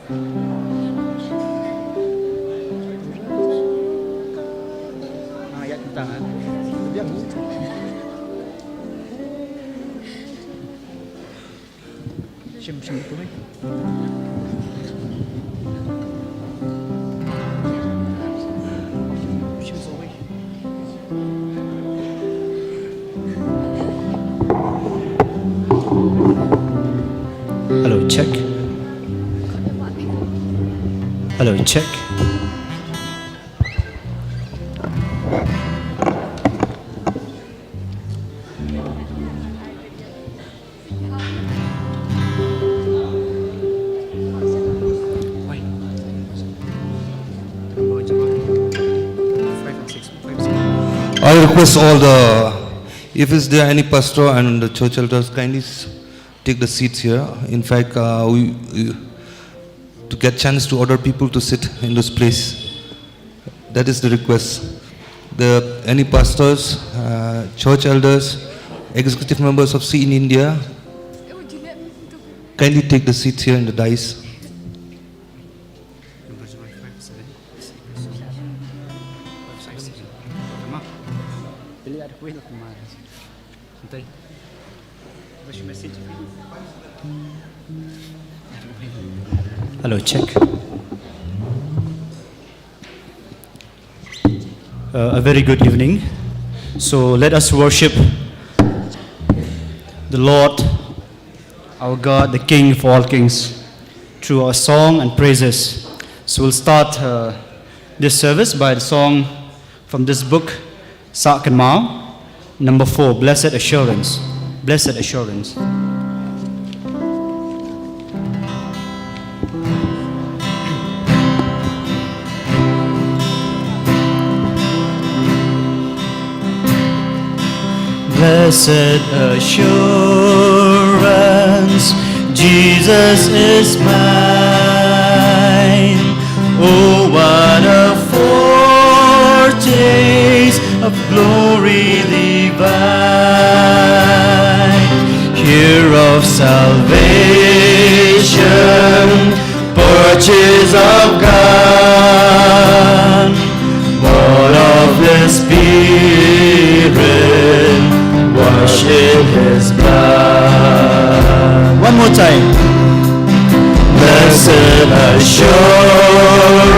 Ayat tangan. Diam. Sim itu nih. Hello, check. Hello, check. I request all if is there any pastor and the church elders, kindly take the seats here. In fact, we to get chance to order people to sit in this place. That is the request. Any pastors, church elders, executive members of C in India, kindly take the seats here in the dais. Hello, check. A very good evening. So let us worship the Lord, our God, the King of all kings, through our song and praises. So we'll start this service by the song from this book, Sak and Mao, number 4, Blessed Assurance. Blessed Assurance. Blessed assurance, Jesus is mine. Oh, what a foretaste of glory divine. Hear of salvation, purchase of God, born of the Spirit, washed in His blood. One more time. Blessed assurance,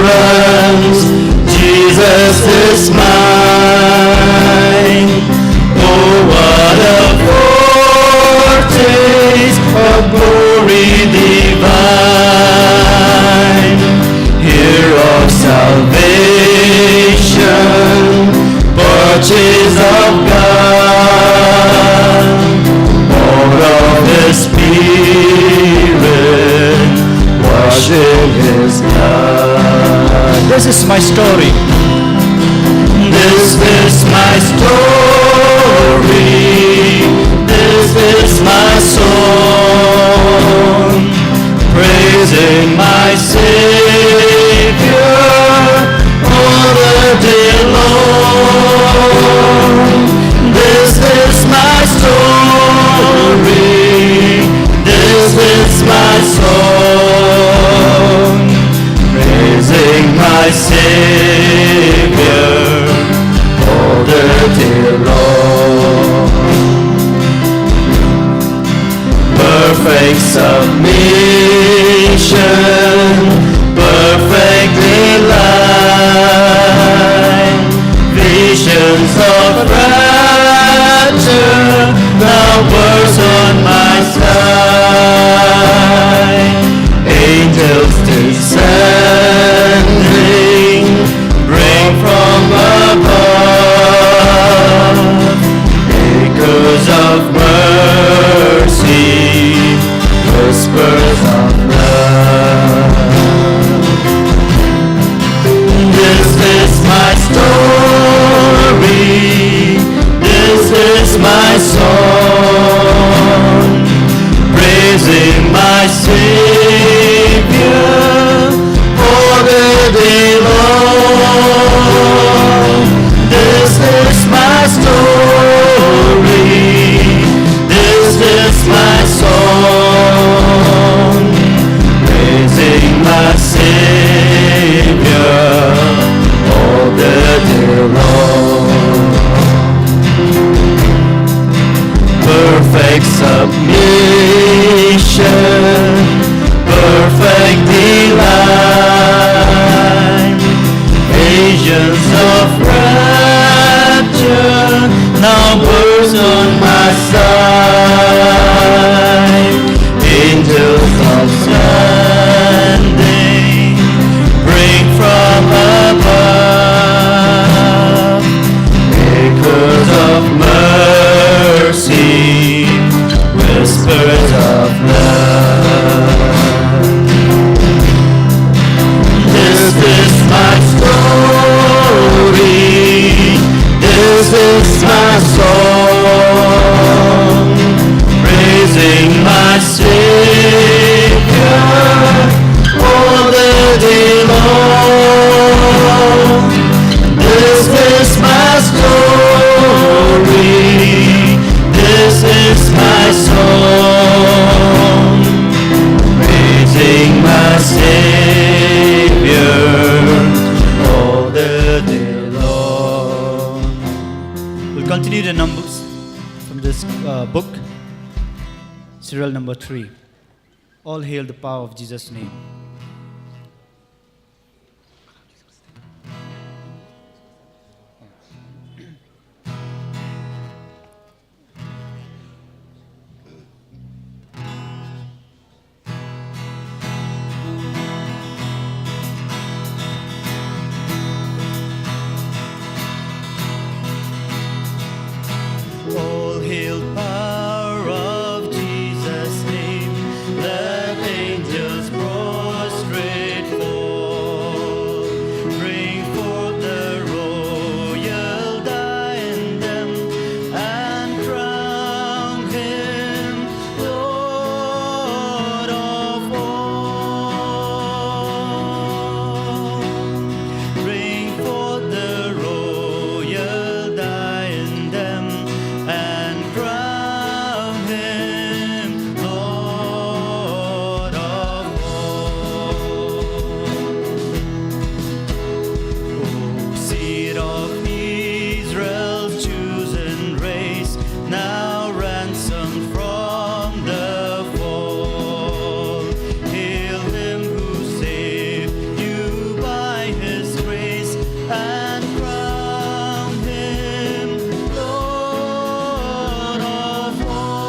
Jesus is mine. Oh, what a foretaste of glory divine. Hear of salvation, purchase of God, born of the Spirit, washed in His blood. This is my story. This is my story. This is my song, praising my Savior all the day long. This is my story. This is my song, praising my Savior all the day long. Perfect submission, perfect delight, praising my Savior all the day long. Perfect submission, perfect delight, visions of rapture now burst on my side. Angels of standing bring from above echoes of mercy, whispers of love. This is my story, this is my song, praising my Savior all the day long. This is my story, this is my song, praising my Savior all the day long. We'll continue the numbers from this book, serial number 3. All hail the power of Jesus' name. All hail power of Jesus' name, let angels prostrate fall. Bring forth the royal diadem and crown him Lord of all. Bring forth the royal diadem and crown him Lord of all. O seed of Israel's chosen race, now ransomed from the fall. Hail him who saved you by his grace and crown him Lord of all.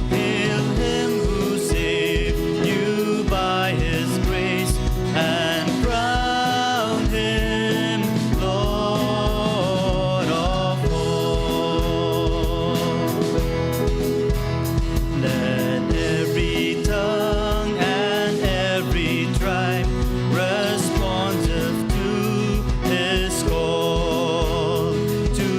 Hail him who saved you by his grace and crown him Lord of all. Let every tongue and every tribe responsive to his call, to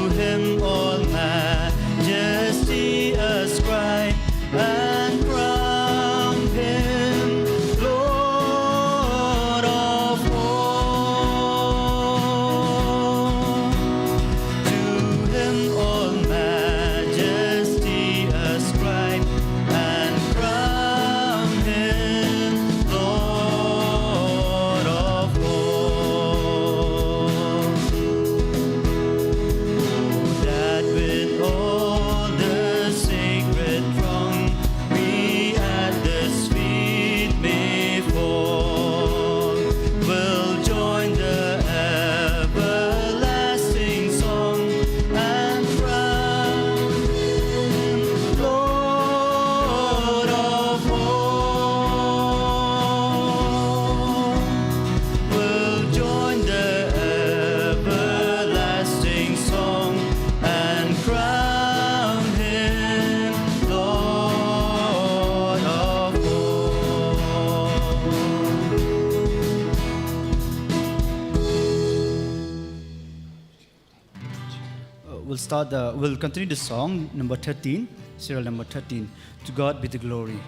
him all majesty ascribe and crown him Lord of all. To him all majesty ascribe and crown him Lord of all. Oh, that with all the sacred throng we at his feet may fall, will join the everlasting song and crown him Lord of all. Will join the everlasting song and crown him Lord of all. We'll continue the song number 13, serial number 13. To God be the glory.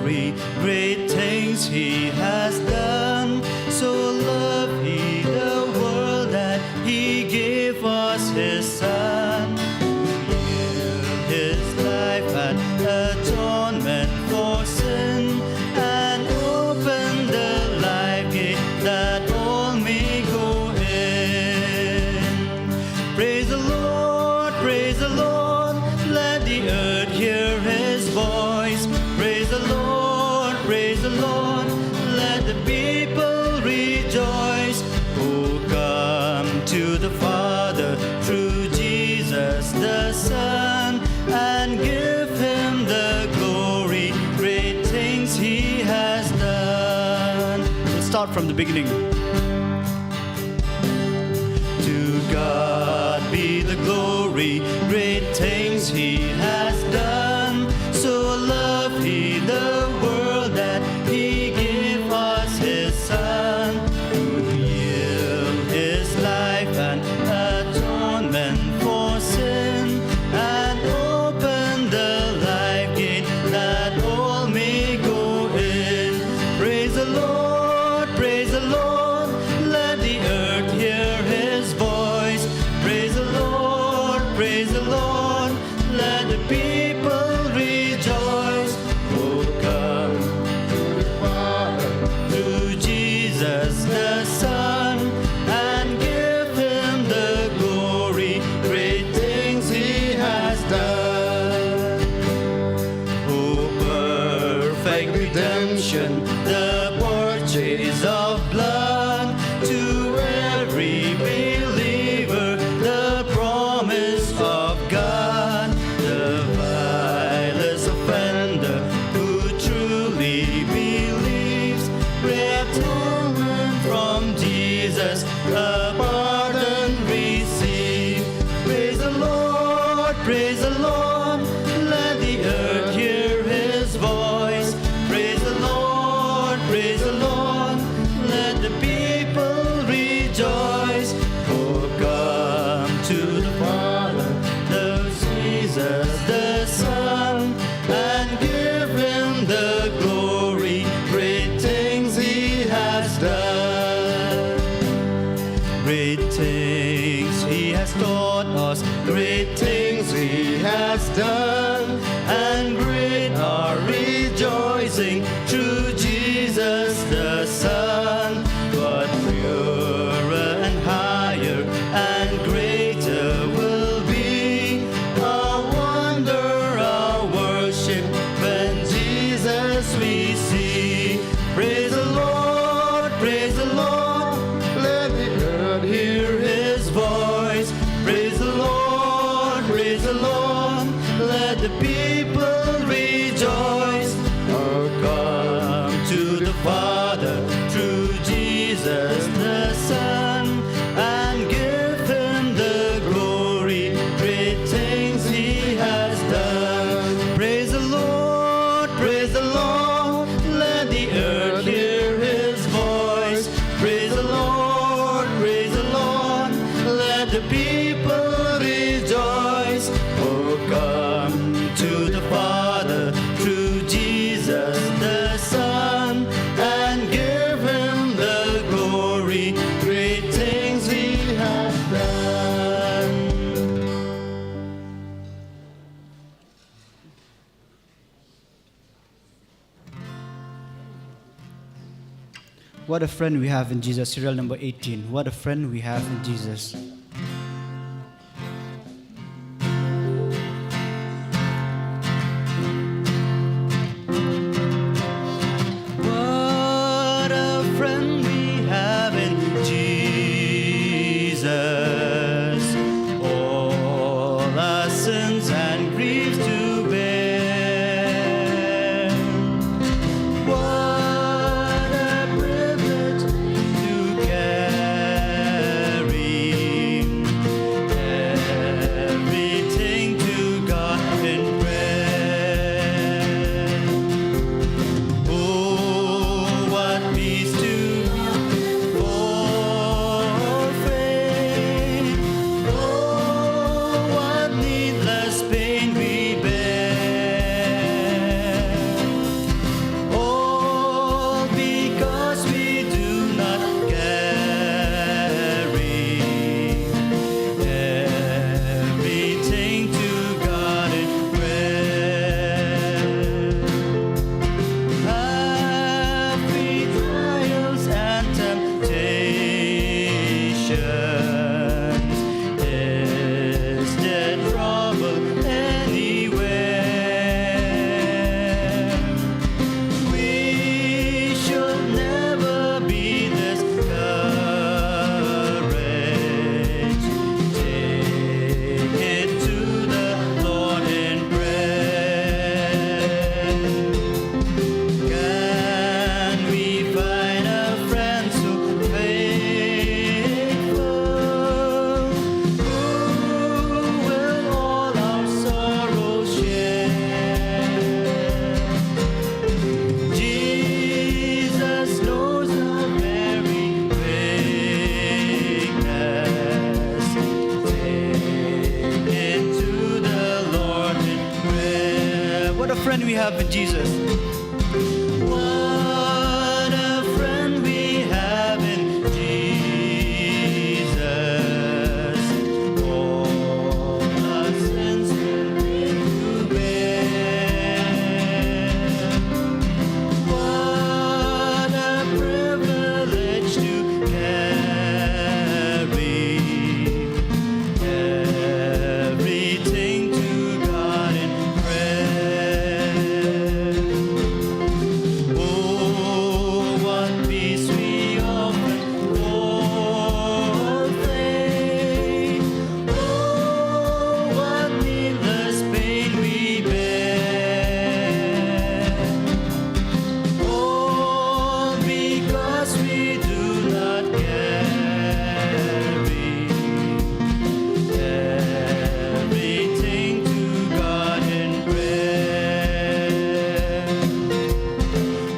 glory, great things He has done. So loved He the world that He gave us His Son, to yield His life and atonement for sin, and open the life gate that all may go in. Praise the Lord, praise the Lord, let the earth hear His voice. Praise the Lord, praise the Lord, let the people rejoice, who come to the Father through Jesus the Son, and give Him the glory, great things He has done. We'll start from the beginning. To God be the glory, great things He has done. So loved He the world that He gave us His Son, to yield His life and atonement for sin, and open the life gate that all may go in. Praise the Lord, praise the Lord, let the earth hear His voice. Praise the Lord, praise the Lord, let the people rejoice, who come to the Father through Jesus the Son, and give Him the glory, great things He has done. Oh, perfect redemption, the purchase of blood, to every believer the promise of God. The vilest offender who truly believes, atonement from Jesus, a pardon receive. Praise the Lord, praise the Lord, let the earth hear His voice. Praise the Lord, praise the Lord, let the people rejoice, who come to the Father, the Jesus the Son, and give Him the glory, great things He has done. Great things He has taught us, great things He has done, and great our rejoicing through Jesus the Son. But purer and higher and greater will be our wonder, our worship, when Jesus we see. Praise the Lord, praise the Lord, let the earth hear His voice. Praise the Lord, praise the Lord, let the people rejoice, or come to the Father through Jesus the Son, and give Him the glory, great things He has done. Praise the Lord, praise the Lord, let the earth hear His voice. Praise the Lord, let the people rejoice, who come to the Father through Jesus the Son, and give Him the glory, great things He has done. What a friend we have in Jesus. Serial number 18. What a friend we have in Jesus. What a friend we have in Jesus. All our sins and griefs to bear. What a privilege to carry Is there trouble anywhere? We should never be discouraged. Take it to the Lord in prayer. Can we find a friend so faithful, who will all our sorrows share? Jesus knows our very weakness. Take it to the Lord in prayer. What a friend we have in Jesus. What a friend we have in Jesus. All our sins will bring to bear. What a privilege to carry everything to God in prayer. Oh, what peace we often forfeit. Oh, what needless pain we bear. All because we do not carry everything to God in prayer.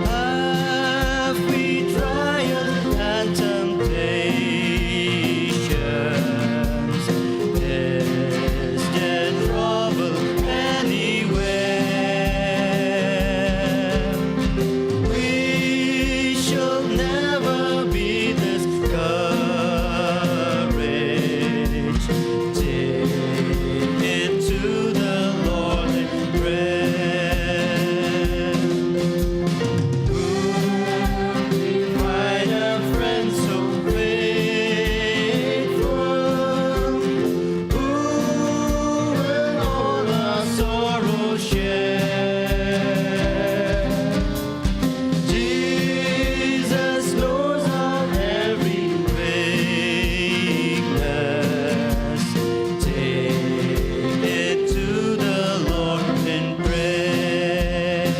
Have we trials and temptations? Is there trouble anywhere? We shall never be discouraged. Take it to the Lord in prayer. Find a friend so faithful, who will all our sorrows share. Jesus knows our every weakness. Take it to the Lord in prayer.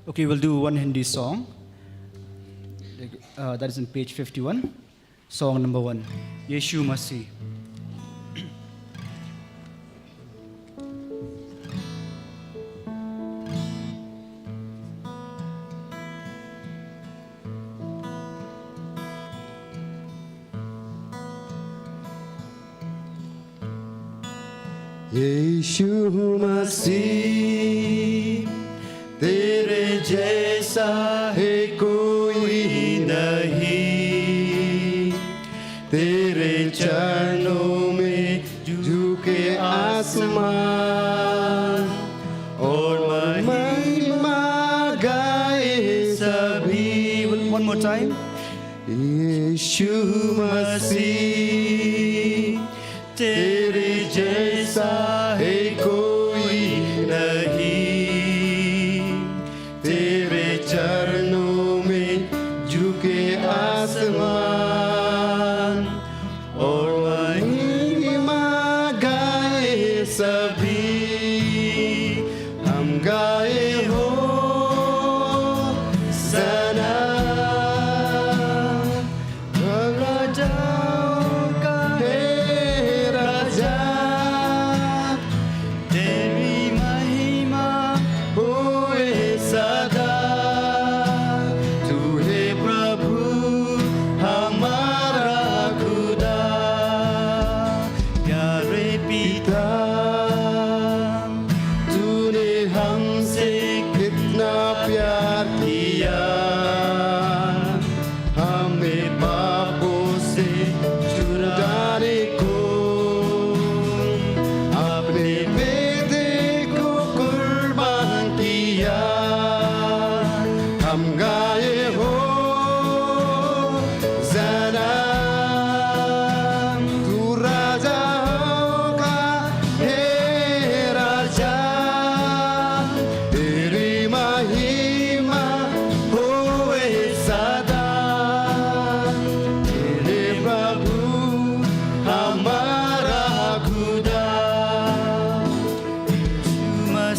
Okay, we'll do one Hindi song. That is in page 51. Song number 1. Yeshu Masih. यीशु मसीह तेरे जैसा है कोई नहीं, तेरे चरणों में झुके आसमान और महिमा गाए सभी. One more time. यीशु मसीह तेरे जैसा है कोई नहीं, तेरे चरणों में झुके आसमान और महिमा गाए सभी. हम गाए हो सना भला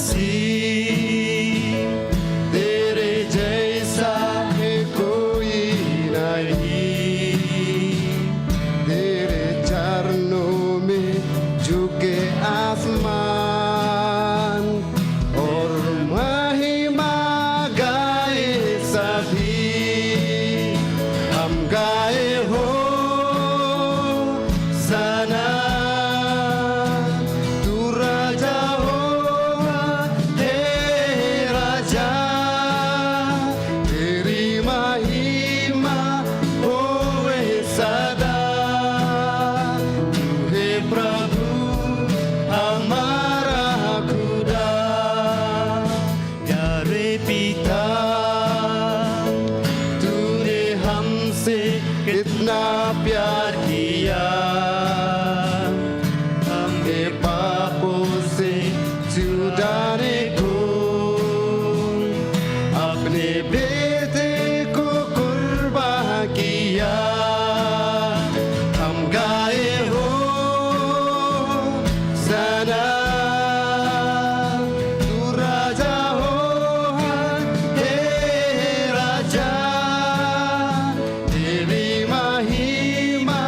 मसीह तेरे जैसा है कोई नहीं तेरे चरणों में झुके आसमान और महिमा गाए सभी हम गाए हो सना तू राजा हो हे राजा तेरी महिमा होए सदा तू है प्रभु हमारा खुदा प्यारे पिता तूने हमसे कितना प्यार किया हमें पापों से छुड़ाने को अपने बेटे को कुर्बान किया हम गाए हो सना तू राजा हो हे राजा तेरी महिमा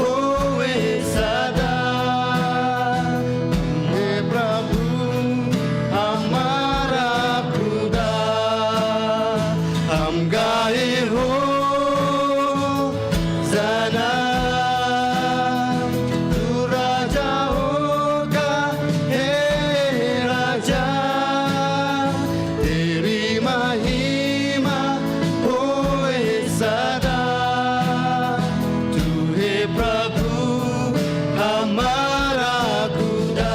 होए सदा हे प्रभु हमारा खुदा हम गाए हो सना तू राजा होगा हे राजा तेरी महिमा होए सदा तू है प्रभु हमारा खुदा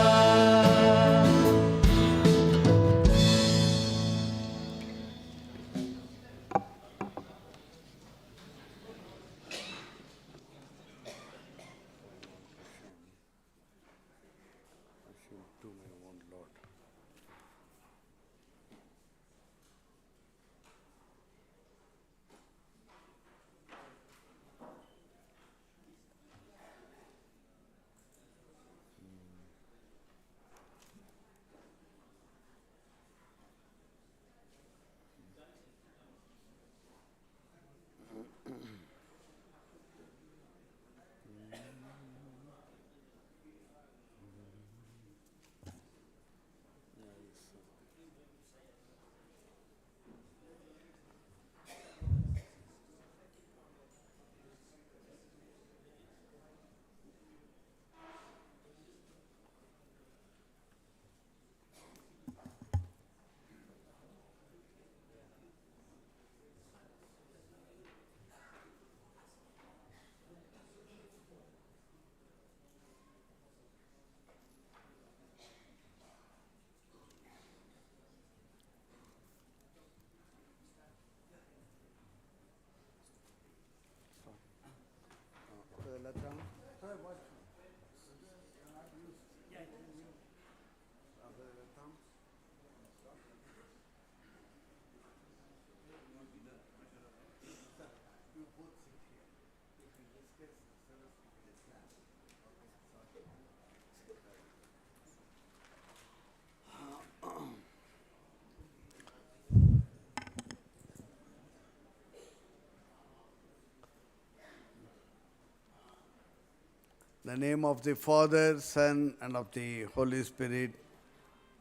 In the name of the Father, Son, and of the Holy Spirit.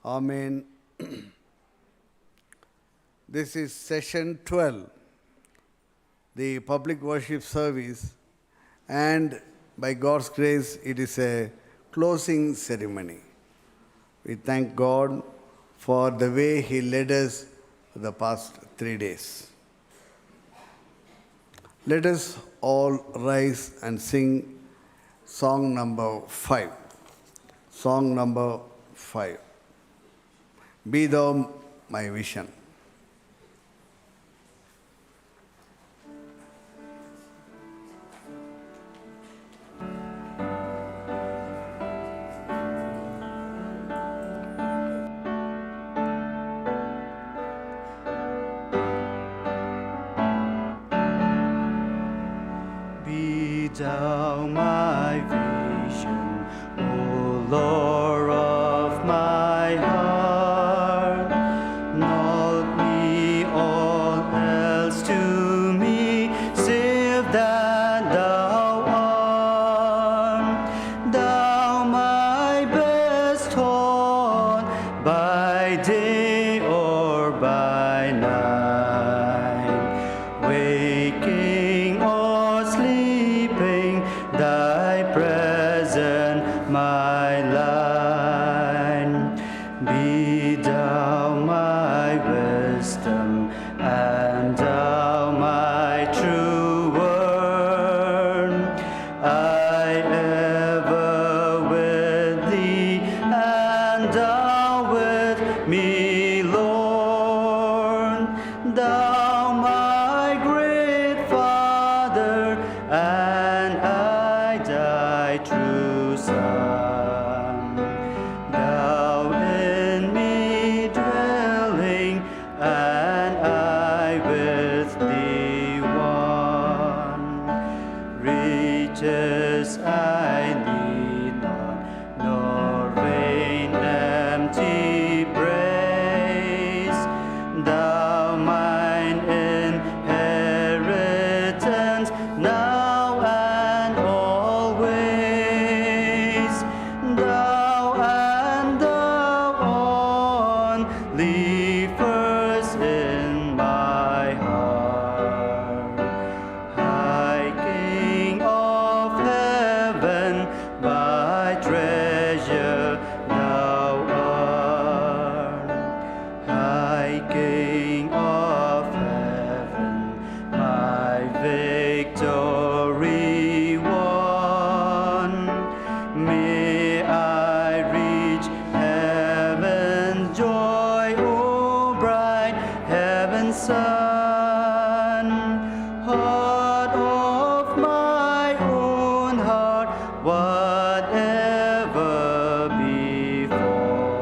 Amen. This is session 12, the public worship service, and by God's grace, it is a closing ceremony. We thank God for the way He led us the past 3 days. Let us all rise and sing song number 5. Song number 5. Be Thou My Vision. Be thou my vision, O Lord of my heart. by day or by night, waking or sleeping, thy presence my light. Be thou my wisdom, and thou my true word. I ever with thee, and thou with me, Lord. Thou my great Father, and I thy true Son. Thou in me dwelling, and I with thee one. Riches I need not, nor vain empty praise. Thou mine inheritance, now and always. Thou and thou only first in my heart. High King of heaven, my treasure thou art. High King of heaven, my victory won. May I reach heaven's joy, O bright heaven's sun. Heart of my own heart, whatever befall,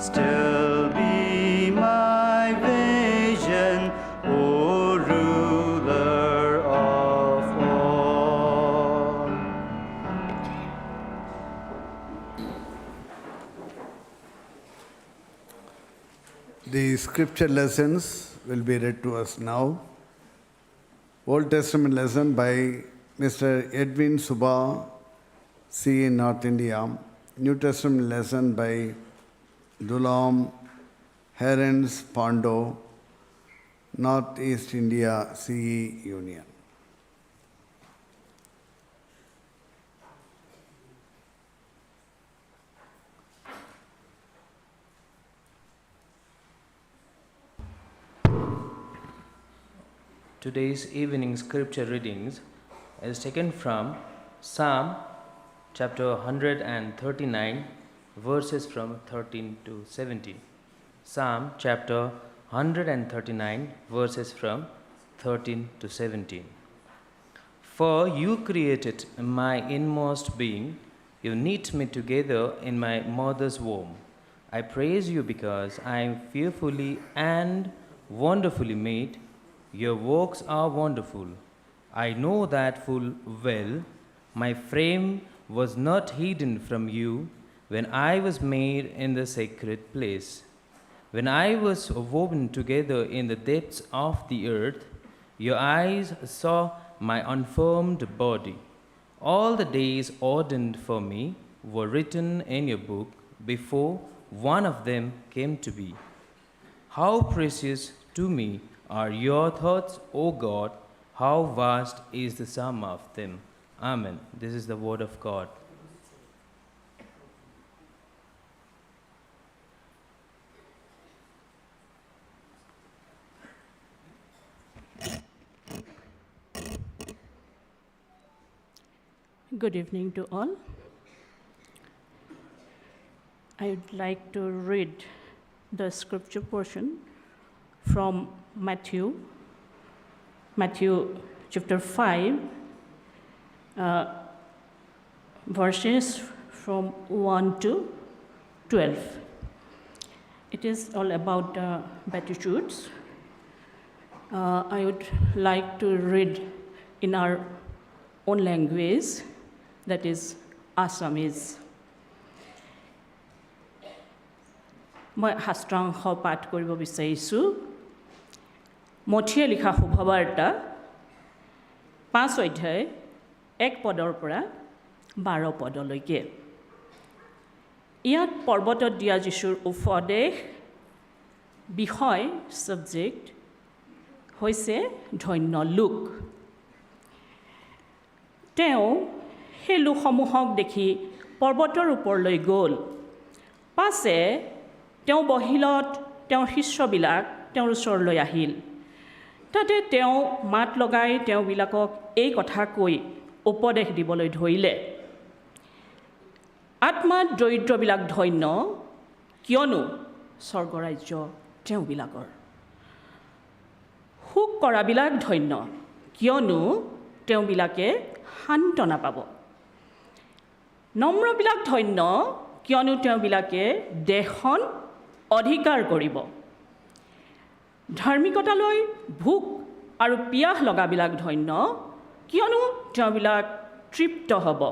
still be my vision, O ruler of all. The scripture lessons will be read to us now. Old Testament lesson by Mr. Edwin Subha, CE North India. New Testament lesson by Dulam Herens Pando, Northeast India CE Union. Today's evening scripture readings is taken from Psalm chapter 139, verses from 13 to 17. Psalm chapter 139, verses from 13 to 17. For you created my inmost being, you knit me together in my mother's womb. I praise you because I am fearfully and wonderfully made. Your works are wonderful. I know that full well. My frame was not hidden from you when I was made in the sacred place. When I was woven together in the depths of the earth, your eyes saw my unformed body. All the days ordained for me were written in your book before one of them came to be. How precious to me are your thoughts, O God, how vast is the sum of them. Amen. This is the word of God. Good evening to all. I would like to read the scripture portion from Matthew chapter 5, verses from 1 to 12. It is all about the Beatitudes. I would like to read in our own language, that is Assamese. মই শাস্ত্ৰাংশ পাঠ কৰিব বিচাৰিছোঁ। মঠিয়ে লিখা শুভবাৰ্তা 5 অধ্যায় 1 পদৰ পৰা 12 পদলৈকে। ইয়াত পৰ্বতত দিয়া যীশুৰ উপদেশ বিষয় ছাবজেক্ট হৈছে ধন্য লোক। তেওঁ সেই লোকসমূহক দেখি পৰ্বতৰ ওপৰলৈ গ'ল। পাছে তেওঁ বহিলত তেওঁৰ শিষ্যবিলাক তেওঁৰ ওচৰলৈ আহিল। তাতে তেওঁ মাত লগাই তেওঁবিলাকক এই কথা কৈ উপদেশ দিবলৈ ধৰিলে। আত্মাত দৰিদ্ৰবিলাক ধন্য, কিয়নো স্বৰ্গৰাজ্য তেওঁবিলাকৰ। শোক কৰাবিলাক ধন্য, কিয়নো তেওঁবিলাকে সান্তনা পাব। নম্ৰবিলাক ধন্য, কিয়নো তেওঁবিলাকে দেশখন অধিকাৰ কৰিব। ধাৰ্মিকতালৈ ভোক আৰু পিয়াহ লগাবিলাক ধন্য, কিয়নো তেওঁবিলাক তৃপ্ত হ'ব।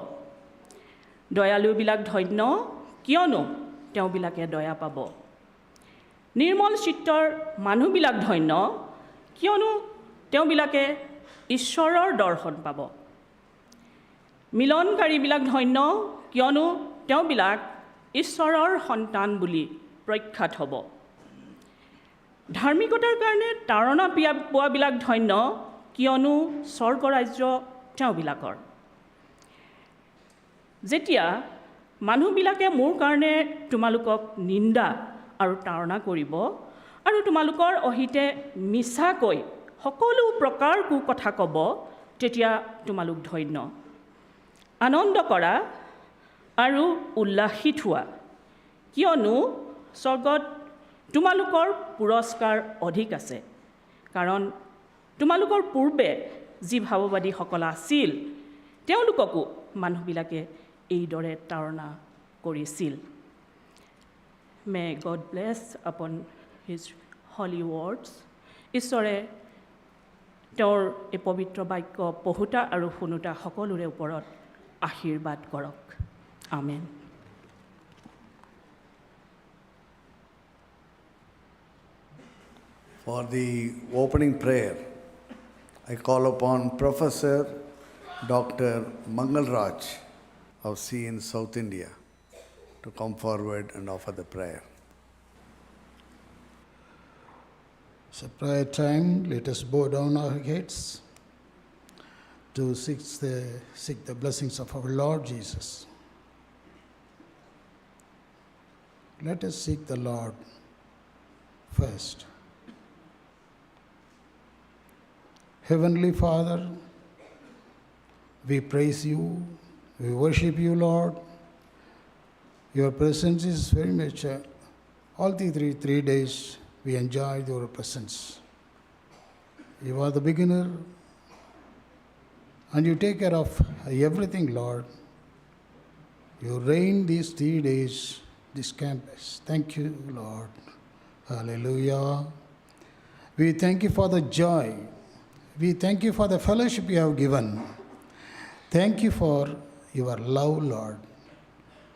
দয়ালুবিলাক ধন্য, কিয়নো তেওঁবিলাকে দয়া পাব। নিৰ্মল চিত্তৰ মানুহবিলাক ধন্য, কিয়নো তেওঁবিলাকে ঈশ্বৰৰ দৰ্শন পাব। মিলনকাৰীবিলাক ধন্য, কিয়নো তেওঁবিলাক ঈশ্বৰৰ সন্তান বুলি প্ৰখ্যাত হ'ব। ধাৰ্মিকতাৰ কাৰণে তাৰণা পোৱাবিলাক ধন্য, কিয়নো স্বৰ্গৰাজ্য তেওঁবিলাকৰ। যেতিয়া মানুহবিলাকে মোৰ কাৰণে তোমালোকক নিন্দা আৰু তাৰণা কৰিব আৰু তোমালোকৰ অহিতে মিছাকৈ সকলো প্ৰকাৰ কুকথা ক'ব, তেতিয়া তোমালোক ধন্য। আনন্দ কৰা আৰু উল্লাসিত হোৱা, কিয়নো স্বৰ্গত তোমালোকৰ পুৰস্কাৰ অধিক আছে। কাৰণ তোমালোকৰ পূৰ্বে যি ভাৱবাদীসকল আছিল, তেওঁলোককো মানুহবিলাকে এইদৰে তাৰণা কৰিছিল। May God bless upon his holy words. ঈশ্বৰে তেওঁৰ এই পবিত্ৰ বাক্য পঢ়োতা আৰু শুনোতা সকলোৰে ওপৰত আশীৰ্বাদ কৰক। Amen. For the opening prayer, I call upon Professor Dr. Mangal Raj of CN South India to come forward and offer the prayer. It's a prayer time. Let us bow down our heads to seek the blessings of our Lord Jesus. Let us seek the Lord first. Heavenly Father, we praise you, we worship you, Lord. Your presence is very much, all the three days we enjoyed your presence. You are the beginner and you take care of everything, Lord. You reign these 3 days, this campus. Thank you, Lord. Hallelujah. We thank you for the joy. We thank you for the fellowship you have given. Thank you for your love, Lord.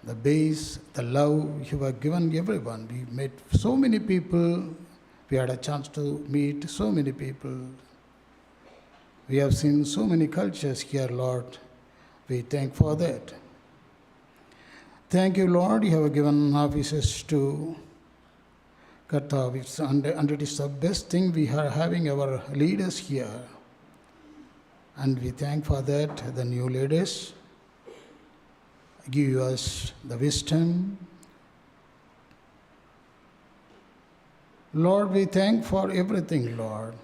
The base, the love you have given everyone. We met so many people. We had a chance to meet so many people. We have seen so many cultures here, Lord. We thank for that. Thank you, Lord. You have given offices to Karta. And it is the best thing we are having our leaders here. And we thank for that, the new leaders. Give us the wisdom. Lord, we thank for everything, Lord.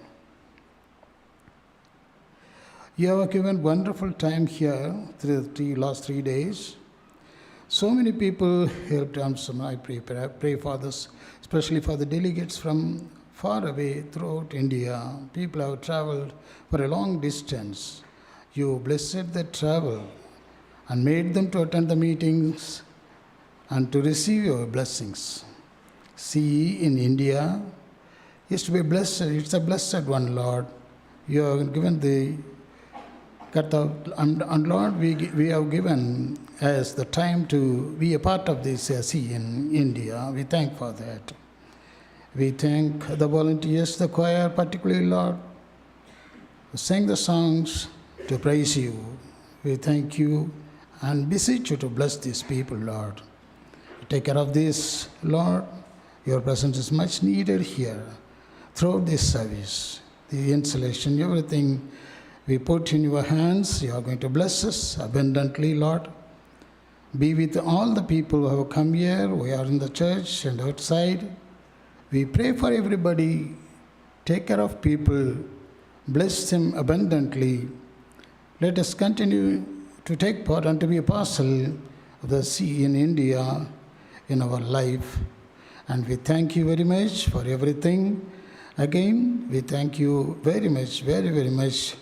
You have given wonderful time here through the last 3 days. So many people helped us. I pray for this, especially for the delegates from far away throughout India. People have traveled for a long distance. You blessed their travel and made them to attend the meetings and to receive your blessings. See, in India, is to be blessed. It's a blessed one, Lord. You have given the and Lord, we have given us the time to be a part of this sea in India. We thank for that. We thank the volunteers, the choir, particularly, Lord, who sang the songs to praise you. We thank you and beseech you to bless these people, Lord. Take care of this, Lord. Your presence is much needed here throughout this service. The installation, everything we put in your hands. You are going to bless us abundantly, Lord. Be with all the people who have come here. We are in the church and outside. We pray for everybody. Take care of people. Bless them abundantly. Let us continue to take part and to be a parcel of the sea in India in our life. And we thank you very much for everything. Again, we thank you very much, very, very much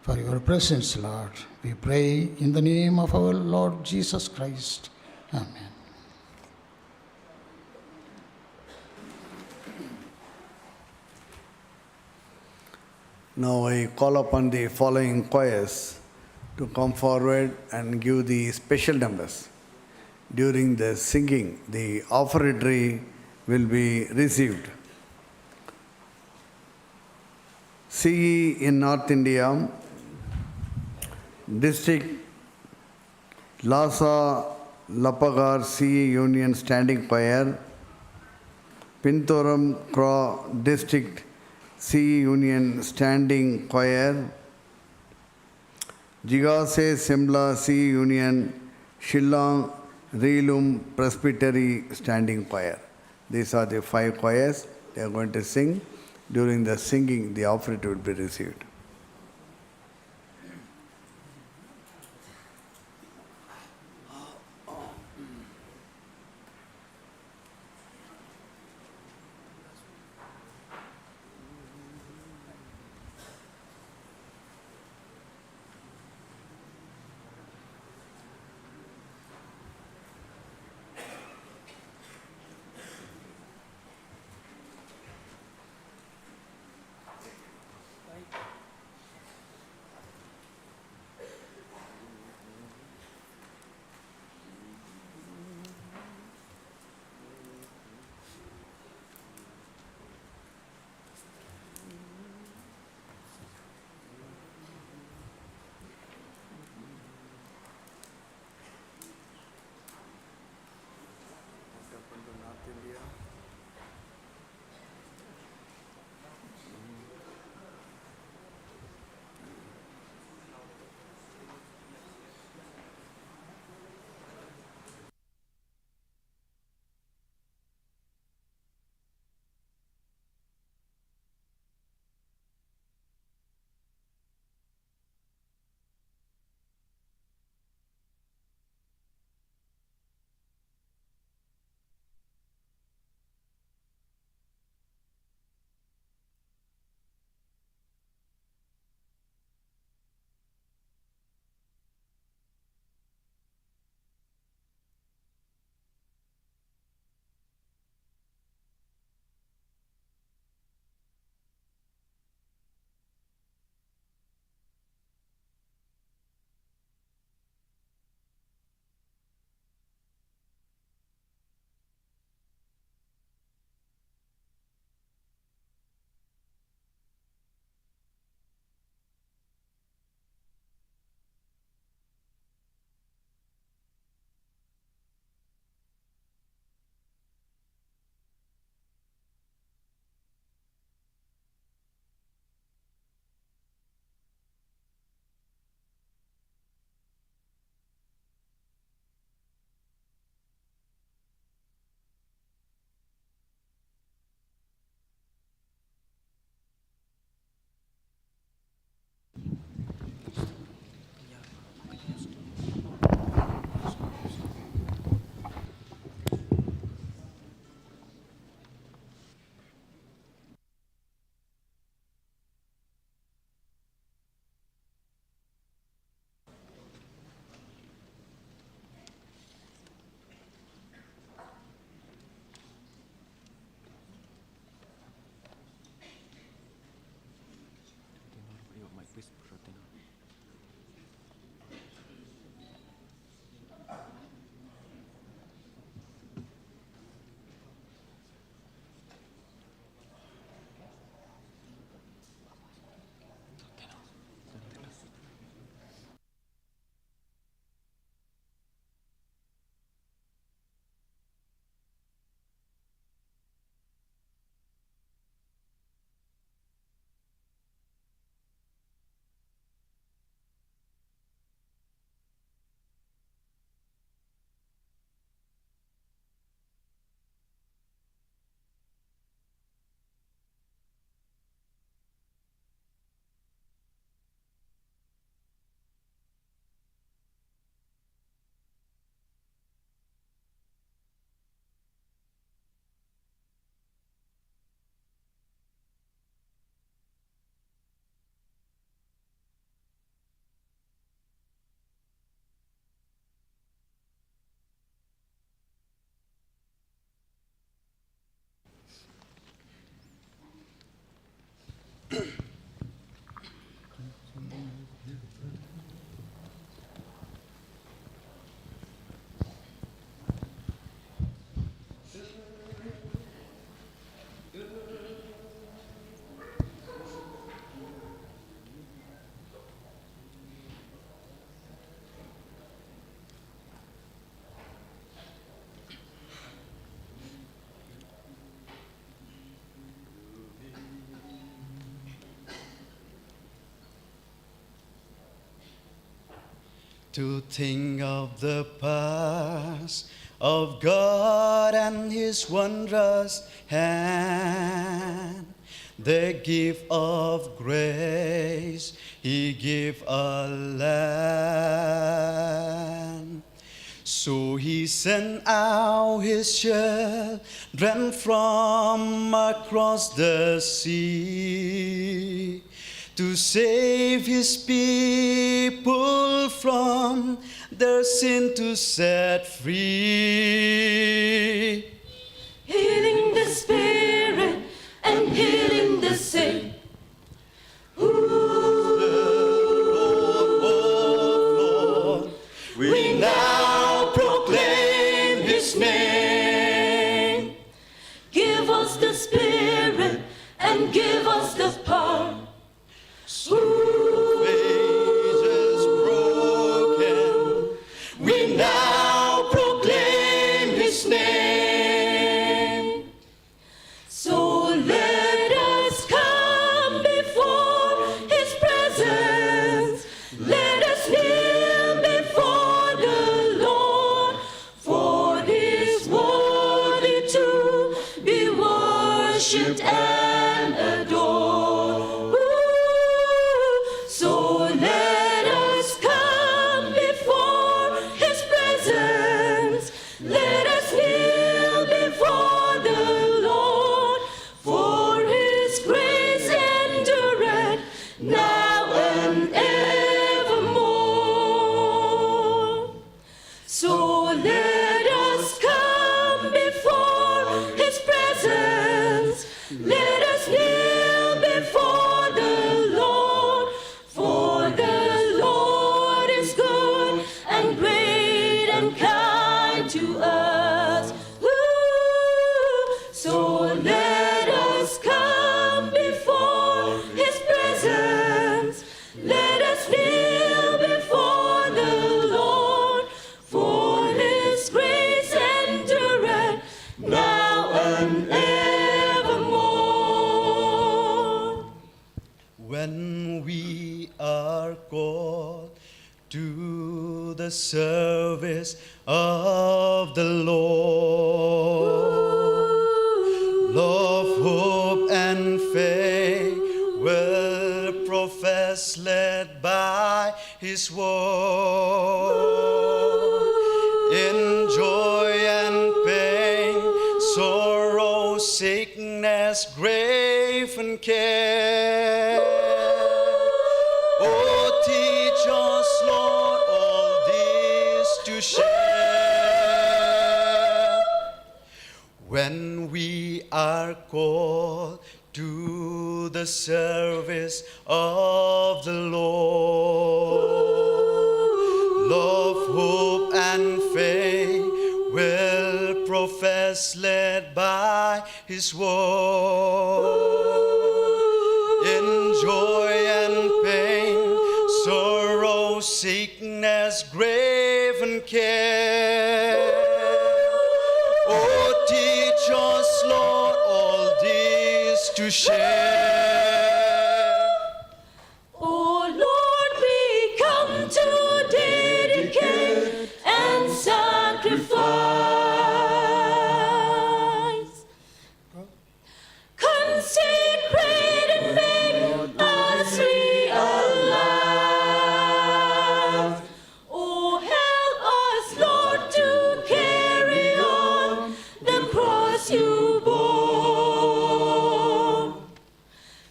for your presence, Lord. We pray in the name of our Lord Jesus Christ. Amen. Now I call upon the following choirs to come forward and give the special numbers. During the singing, the offertory will be received. CE in North India, District Lhasa Lapagar CE Union Standing Choir, PYNTHORUMKHRAH District CE Union Standing Choir, Jigase Simla CE Union Shillong Relum Presbytery Standing Choir. These are the 5 choirs. They are going to sing. During the singing, the offering will be received. to think of the past, of God and His wondrous hand, the gift of grace He gave a land. So He sent out His children from across the sea to save His people from their sin, to set free. Healing the spirit and healing the sick. We now proclaim His name. Give us the spirit and give us the power. Faces broken, we now proclaim His name. So let us come before His presence. Let us kneel before the Lord, for He is worthy to be worshipped and adored. So let us come before His presence. Let us kneel before the Lord, for His grace endureth now and evermore. So let us come before His presence. Let us kneel before the Lord, for the Lord is good and great and kind to us. So let us come before His presence. Let us kneel before the Lord, for His grace endureth now and evermore. When we are called to the service of the Lord, love, hope, and faith will profess, led by His word. In joy and pain, sorrow, sickness, grief, and care. Oh, teach us, Lord, all this to share. When we are called to the service of the Lord, love, hope, and faith will profess, led by His word. In joy and pain, sorrow, sickness, grief, and care. Oh, teach us, Lord, all this to share. Oh Lord, we come to dedicate and sacrifice. Consecrate and make us realize. Oh, help us, Lord, to carry on the cross You bore.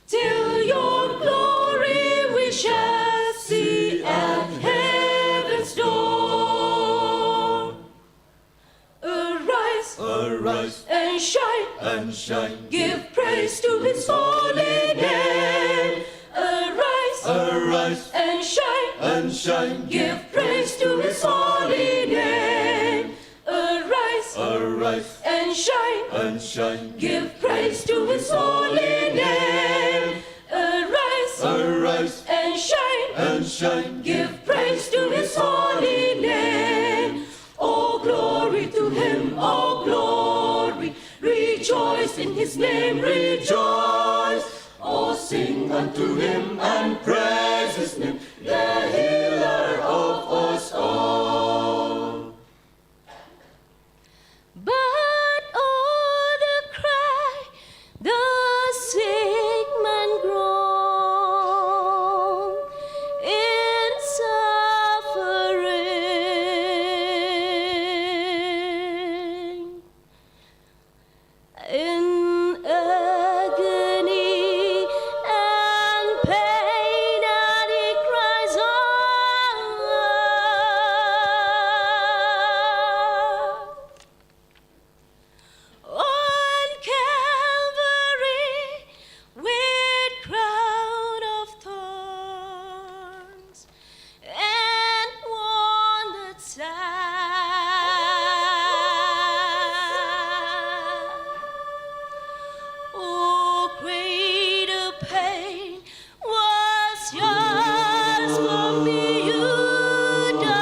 Till Your glory we shall see at heaven's door. Arise, Arise and shine, and shine. give praise to His holy name. Arise, Arise and shine, and shine. give praise to His holy name. Arise, Arise and shine, and shine. give praise to His holy name. Arise, Arise and shine, and shine. give praise to His holy name. Oh, glory to Him, oh, glory. Rejoice in His name, rejoice. Oh, sing unto him and praise his name, the healer of us all. But oh, the cry, the sick man groan in suffering, in agony and pain, and he cries on Calvary with crown of thorns and wounded side. Oh, greater pain was yours, for me you died.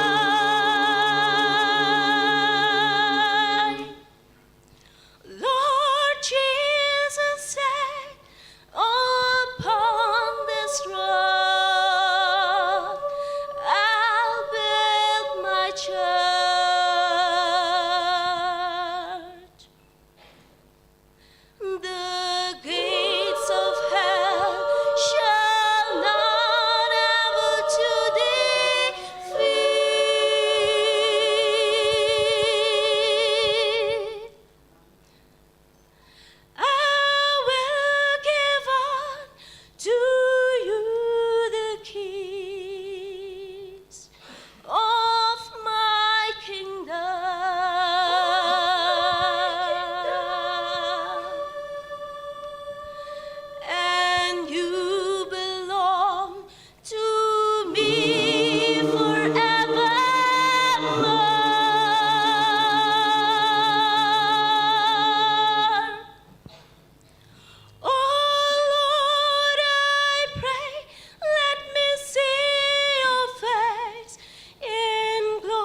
Lord Jesus said, upon this rock I'll build my church. The gates of hell shall not ever to defeat. I will give unto you the keys of my kingdom, and you belong to me forevermore. Oh Lord, I pray, let me see your face in glory.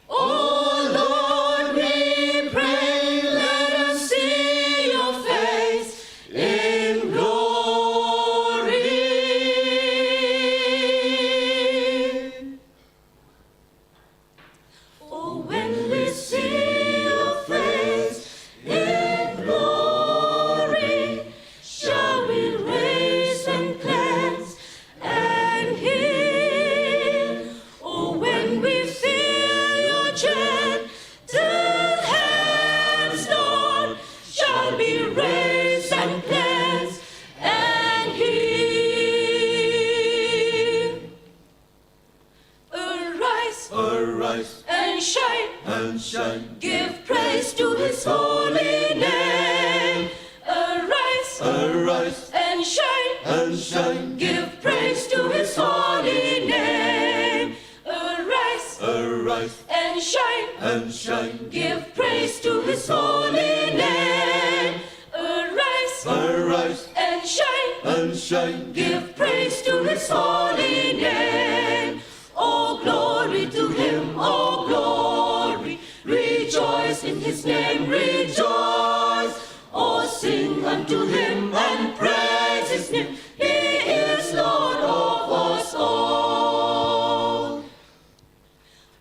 Oh Lord, we pray, let us see your face in glory. Oh, when we see your face in glory, shall we raise and cleanse and heal? Oh, when we feel your gentle hands, Lord, shall we raise and cleanse and heal? Arise, Arise and shine, and shine. give praise to his holy name. Arise, Arise and shine, and shine. give praise to his holy name. Arise, Arise and shine, and shine. give praise to his holy name. Arise, Arise and shine, and shine. give praise to his holy name. Oh, glory to him, oh, glory. Rejoice in his name, rejoice. Oh, sing unto him and praise his name. He is Lord of us all.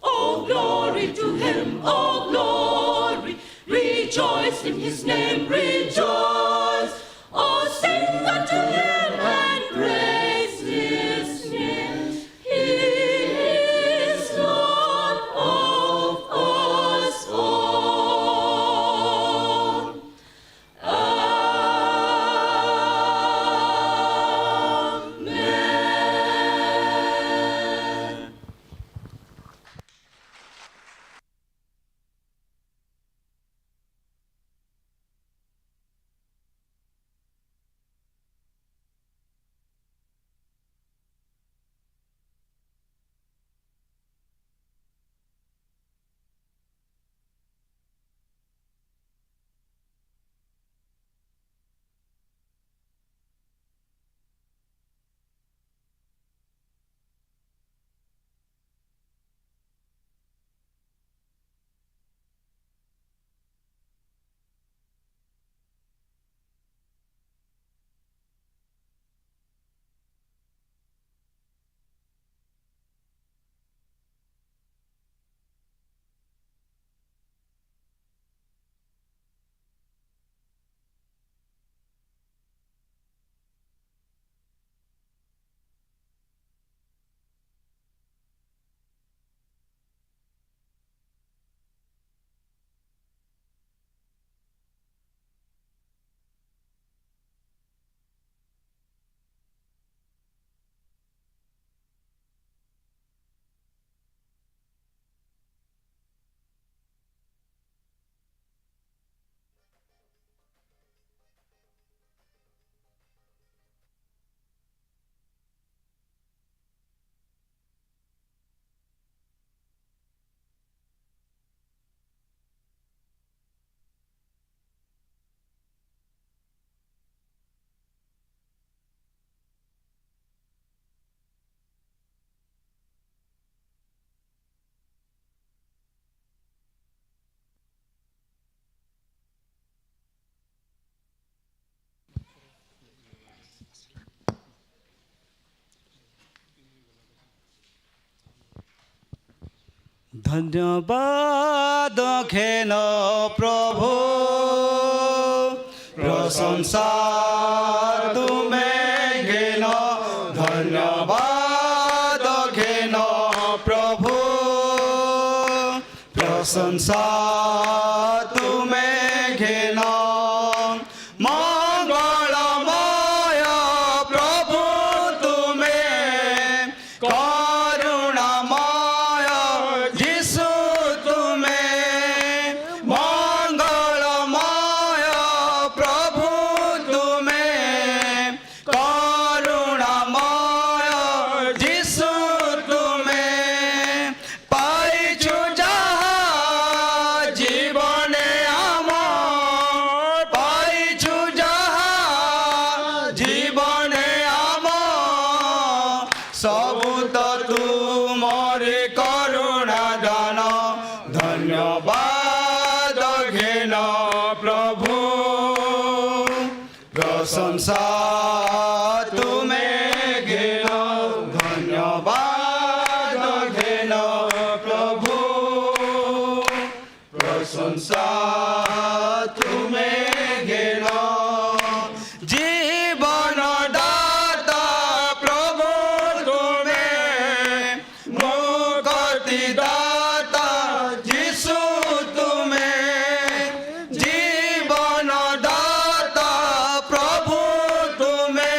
Oh, glory to him, oh, glory. Rejoice in his name, rejoice. Oh, sing unto him and praise his name. He is Lord of us all. Amen. ধন্যবাদ ঘেন প্রভু প্রশংসা তুমি ঘেন ধন্যবাদ ঘেন প্রভু প্রশংসা তুমি ঘেন মঙ্গলময় প্রভু তুমি করুণাময় যিশু তুমি মঙ্গলময় প্রভু তুমি করুণাময় যিশু তুমি পাইছু যাহা জীবনে আমার পাইছু যাহা জীবনে আমার সবু তো তুমরে করুণা দান ধন্যবাদ ঘেন প্রভু প্রশংসা তুমি ঘেন ধন্যবাদ ঘেন প্রভু প্রশংসা তুমি ঘেন জীবন দাতা প্রভু তুমি মুক্তি দাতা যিশু তুমি জীবন দাতা প্রভু তুমি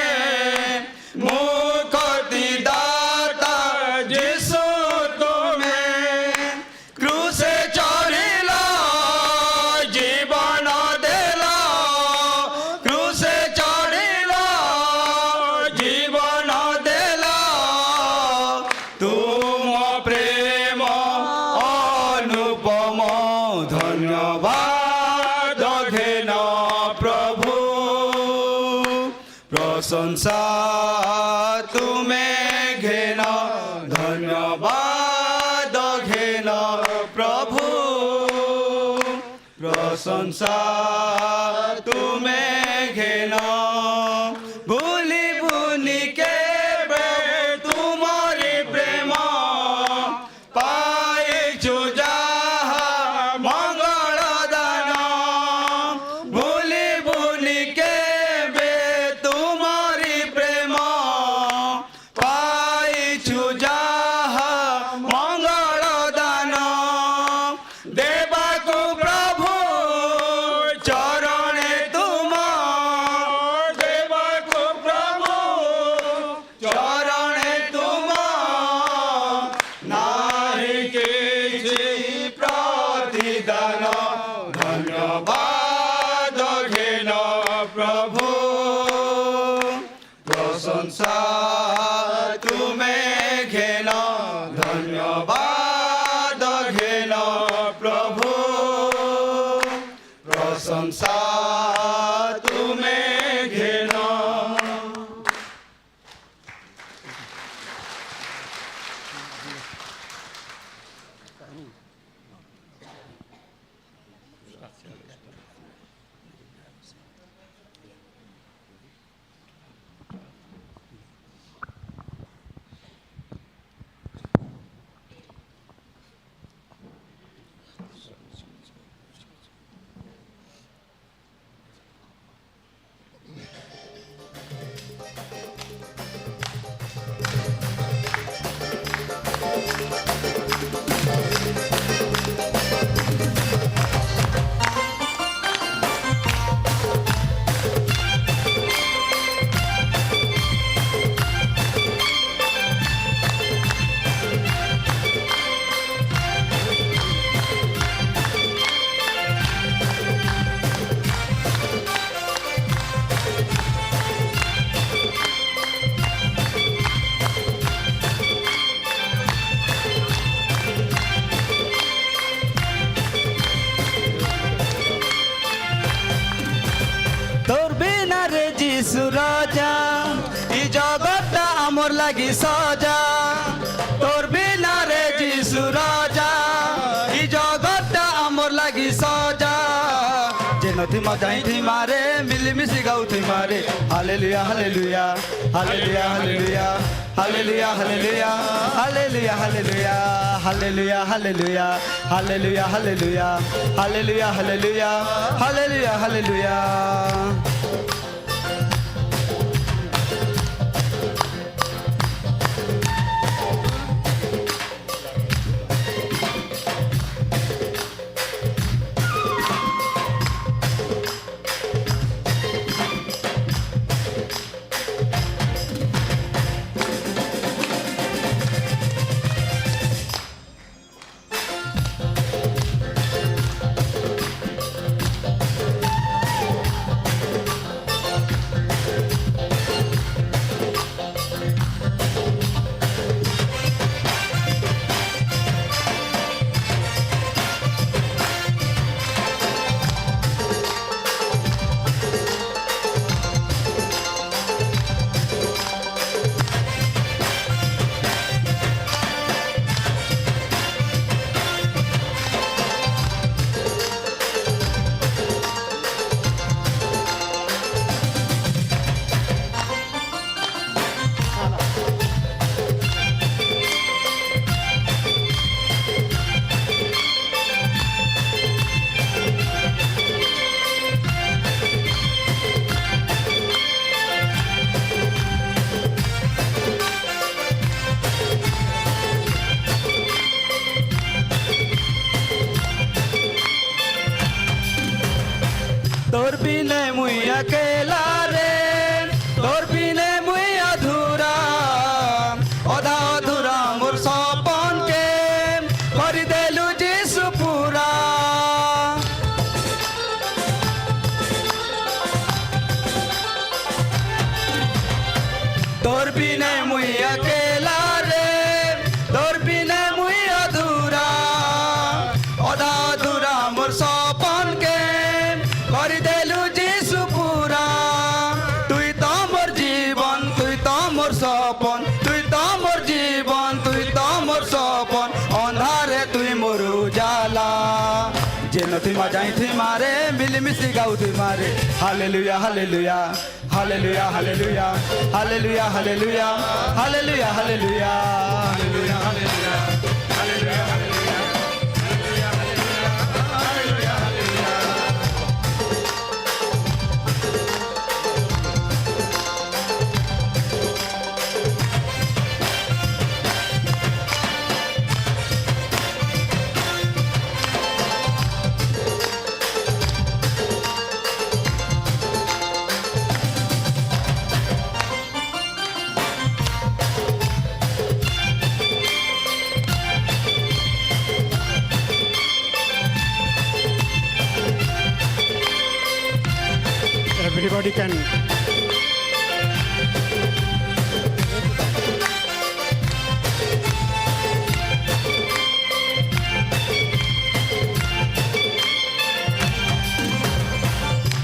মুক্তি দাতা যিশু তুমি ক্রুশে চড়িল জীবন দেল ক্রুশে চড়িল জীবন দেল তুম প্রেম অনুপম ধন্যবাদ ঘেন প্রভু প্রশংসা তুমি ঘেন ধন্যবাদ ঘেন প্রভু প্রশংসা তুমি ঘেন ভুলি ভুলি কেবে তুমরি প্রেম পাইছু যাহা মঙ্গল দান ভুলি ভুলি কেবে তুমরি প্রেম পাইছু যাহা মঙ্গল দান দেবাকু প্রভু চরণে তুম দেবাকু প্রভু চরণে তুম নাহি কিছু প্রতিদান ধন্যবাদ ঘেন প্রভু প্রশংসা তুমি ঘেন ধন্যবাদ ঘেন প্রভু প্রশংসা তুমি ঘেন তোর বিনা রে যিশু রাজা এই জগৎটা আমর লাগি সজা তোর বিনা রে যিশু রাজা এই জগৎটা আমর লাগি সজা যে जेनो थिमा जाई थी मारे मिली मिसी गाउ थी मारे hallelujah hallelujah hallelujah hallelujah hallelujah hallelujah hallelujah hallelujah hallelujah hallelujah hallelujah hallelujah hallelujah hallelujah hallelujah hallelujah तोर बिने मुई अकेला रे तोर बिने मुई अधूरा अधा अधूरा मोर सपन के करि देलु जीसु पूरा तोर बिने मुई अकेला रे तोर बिने मुई अधूरा अधा अधूरा मोर सपन के करि देलु जीसु पूरा तुई तो मोर जीवन तुई तो मोर सपन तुई तो मोर जीवन तुई तो मोर सपन अंधारे तुई मोर उजाला जेनो थी जाई थी मारे मिली मिसी गाउ थी मारे hallelujah hallelujah hallelujah hallelujah hallelujah hallelujah hallelujah hallelujah hallelujah hallelujah hallelujah Everybody can.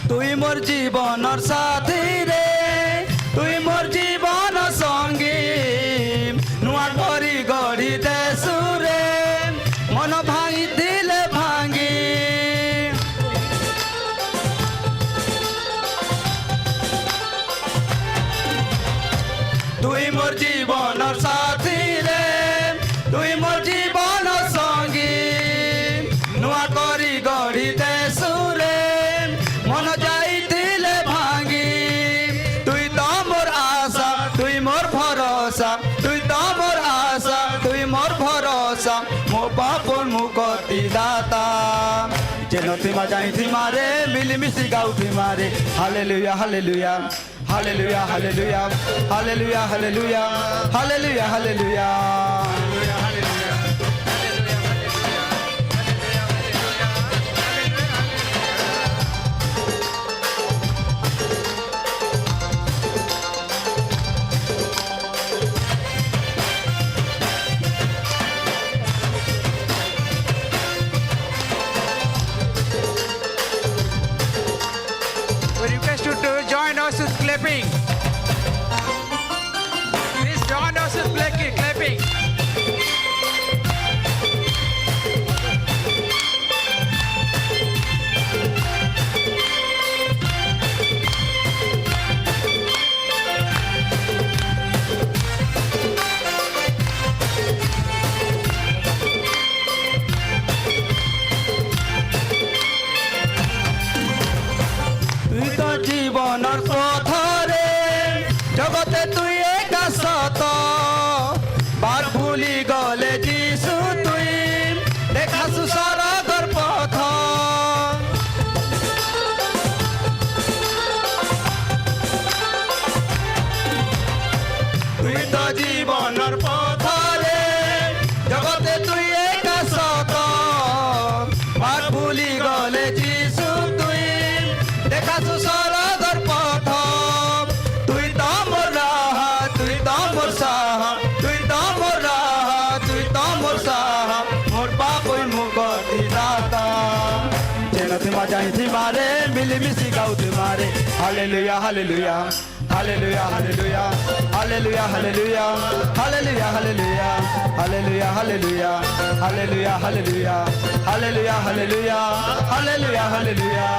तुई मोर जीवनर साथी रे तुई मोर जीवन संगी नुआ करी गढ़ी देसु रे मन भांगी दिले भांगी तुई मोर जीवनर साथी रे तुई मोर जीवन संगी नुआ करी गढ़ी देसु रे मन जाइतिले भांगी तुई तो मोर आशा तुई मोर भरोसा तुई तो मोर आशा तुई मोर भरोसा मो पापन मुक्ति दाता जेनो थी जाई थी मारे मिली मिसी गाउ थी मारे hallelujah hallelujah hallelujah hallelujah hallelujah hallelujah hallelujah hallelujah We request you to join us with clapping. Please join us with clapping. তুই একা সত বার ভুলি গলে যিশু তুই দেখাছু স্বর্গৰ পথ তুই তো জীবনৰ পথৰে জগতে তুই একা সত বার ভুলি গলে যিশু তুই দেখাছু স্বর্গৰ পথ তুই তো মোর রাহা তুই তো মোর সাহা তুই তো মোর রাহা তুই তো মোর সাহা মোর পাপই মুক্তি দাতা যেন তোমা জানি মারে মিলিমিশি গাও তোমারে hallelujah hallelujah hallelujah hallelujah hallelujah hallelujah hallelujah hallelujah hallelujah hallelujah hallelujah hallelujah hallelujah hallelujah hallelujah hallelujah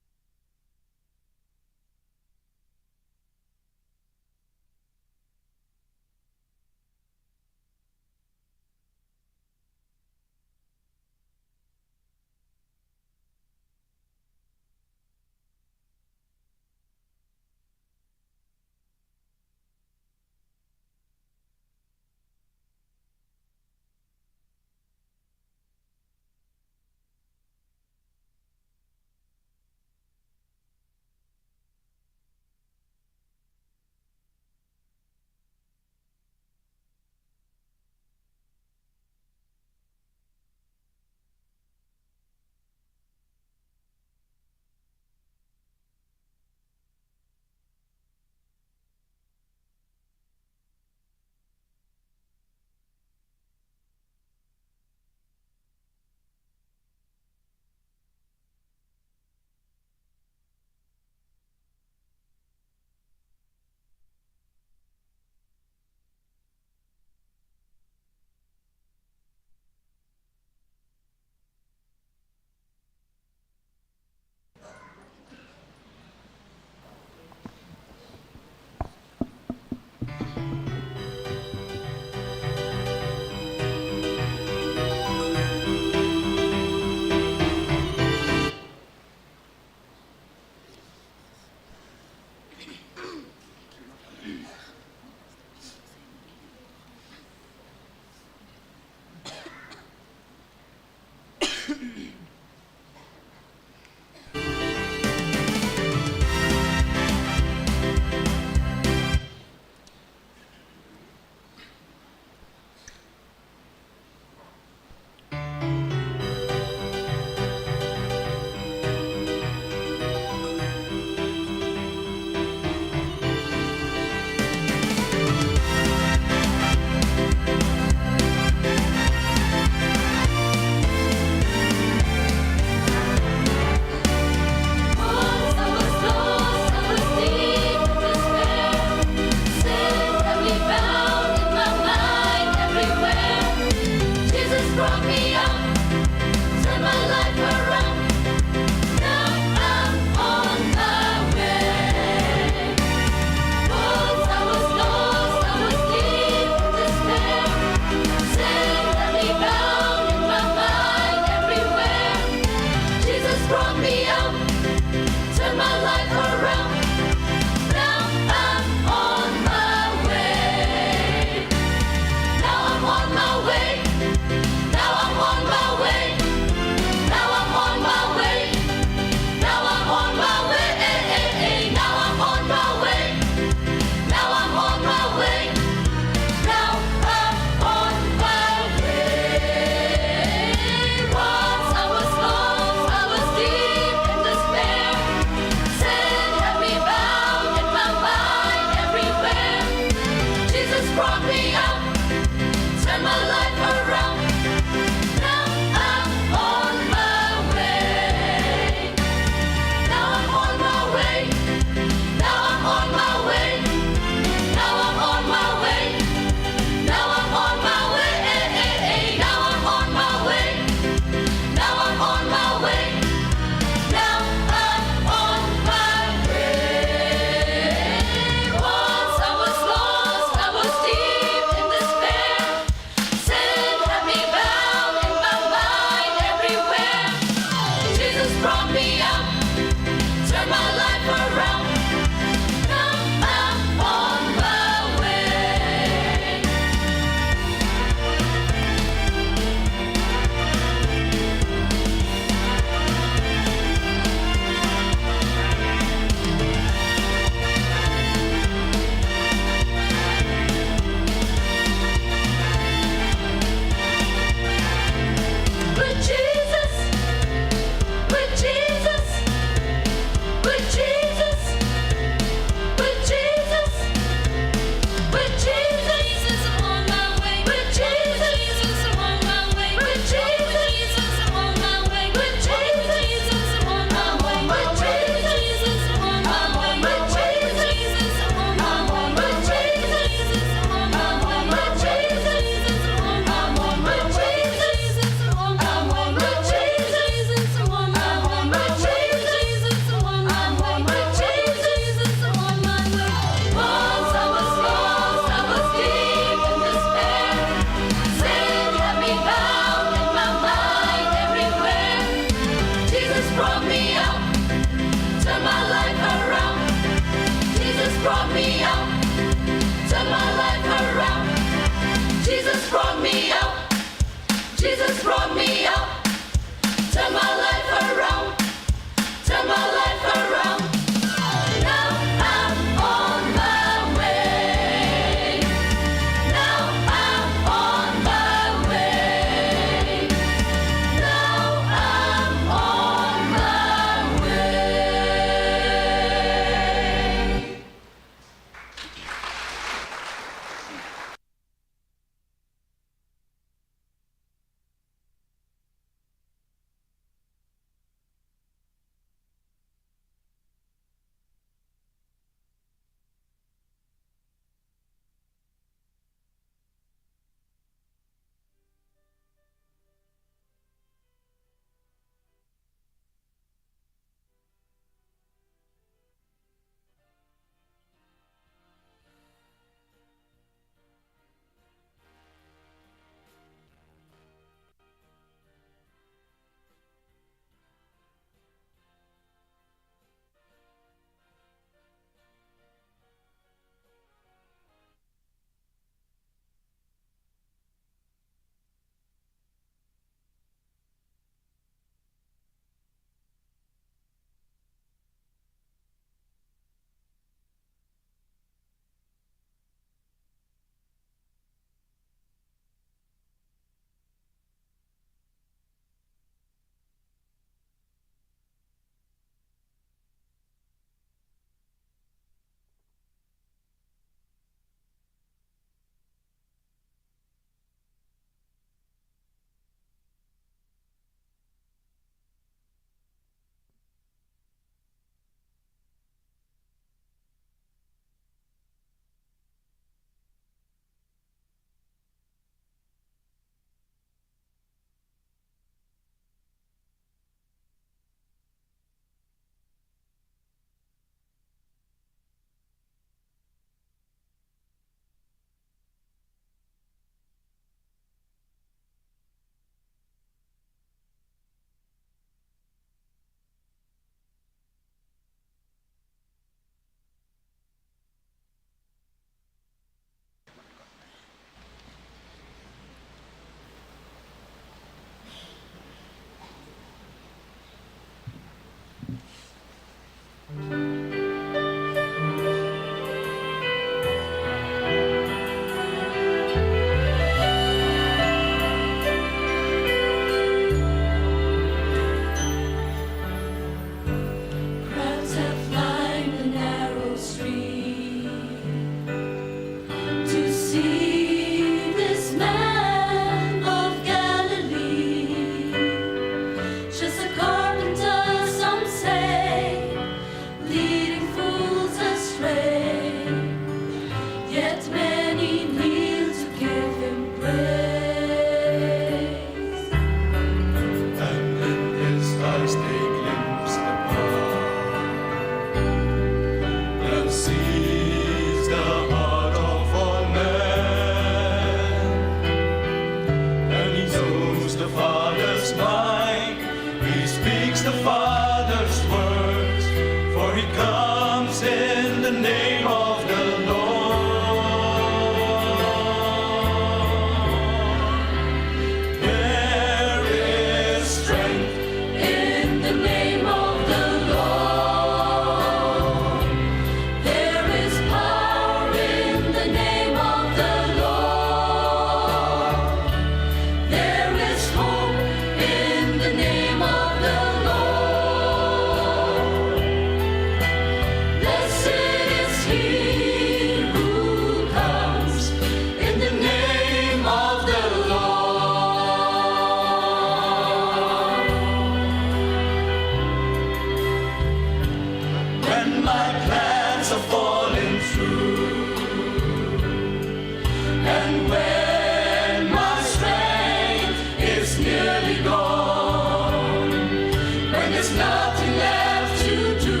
nothing left to do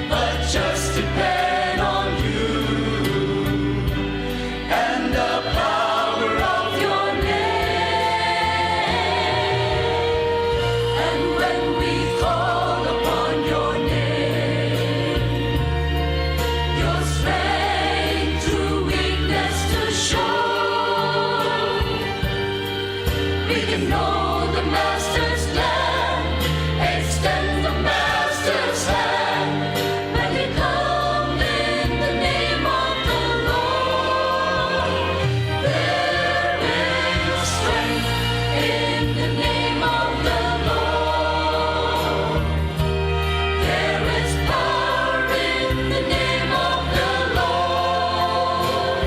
but just depend on you and the power of your name. And when we call upon your name, your strength through weakness to show, we can know the Master's plan, extend the Master's hand when we come in the name of the Lord. There is strength in the name of the Lord. There is power in the name of the Lord.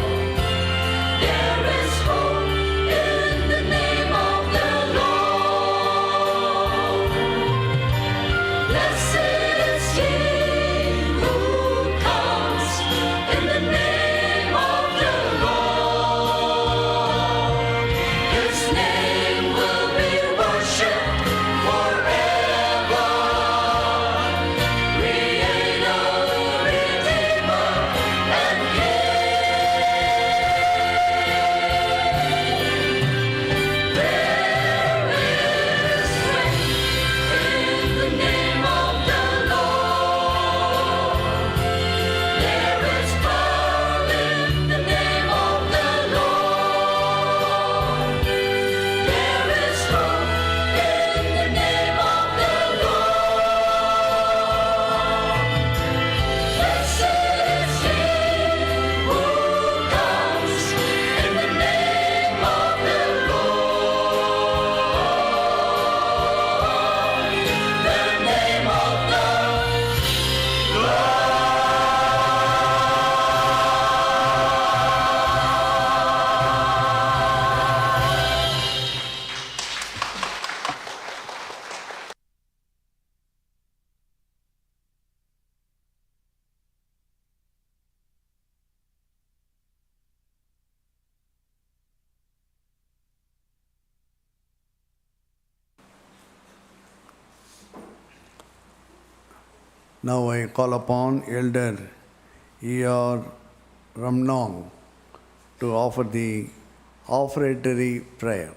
There is hope in the name of the Lord. Blessed is he who comes in the name of the Lord. His name will be worshipped forever. Creator, Redeemer, and there is strength in the name of the Lord. There is power in the name of the Lord. There is hope in the name of the Lord. Blessed is he who comes in the name of the Lord. The name of the Now I call upon Elder E.R. Ramnong to offer the offertory prayer.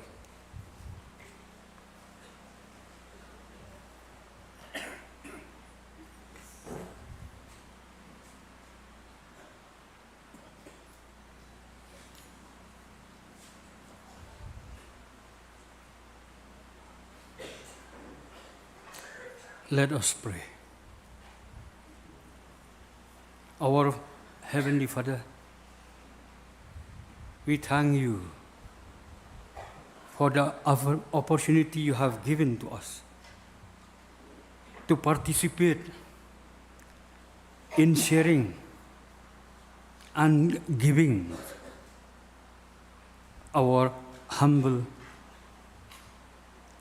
Let us pray. Our Heavenly Father, we thank you for the opportunity you have given to us to participate in sharing and giving our humble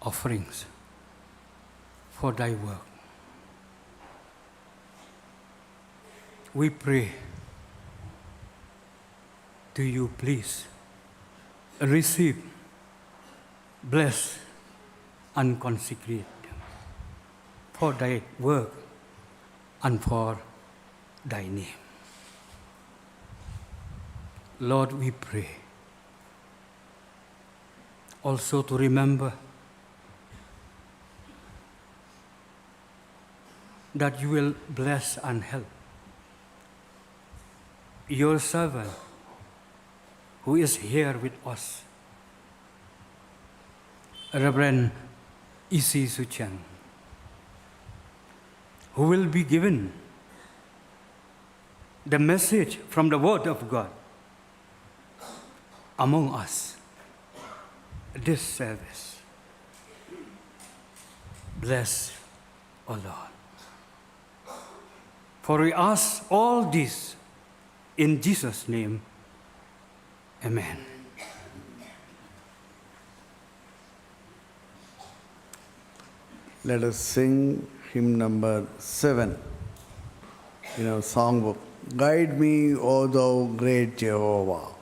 offerings for thy work. We pray to you, please receive, bless, and consecrate for thy work and for thy name. Lord, we pray also to remember that you will bless and help your servant who is here with us, Reverend Isi Suchang, who will be given the message from the Word of God among us this service. Bless, O Lord. For we ask all this in Jesus' name. Amen. Let us sing hymn number 7 in our songbook. Guide me, O thou great Jehovah.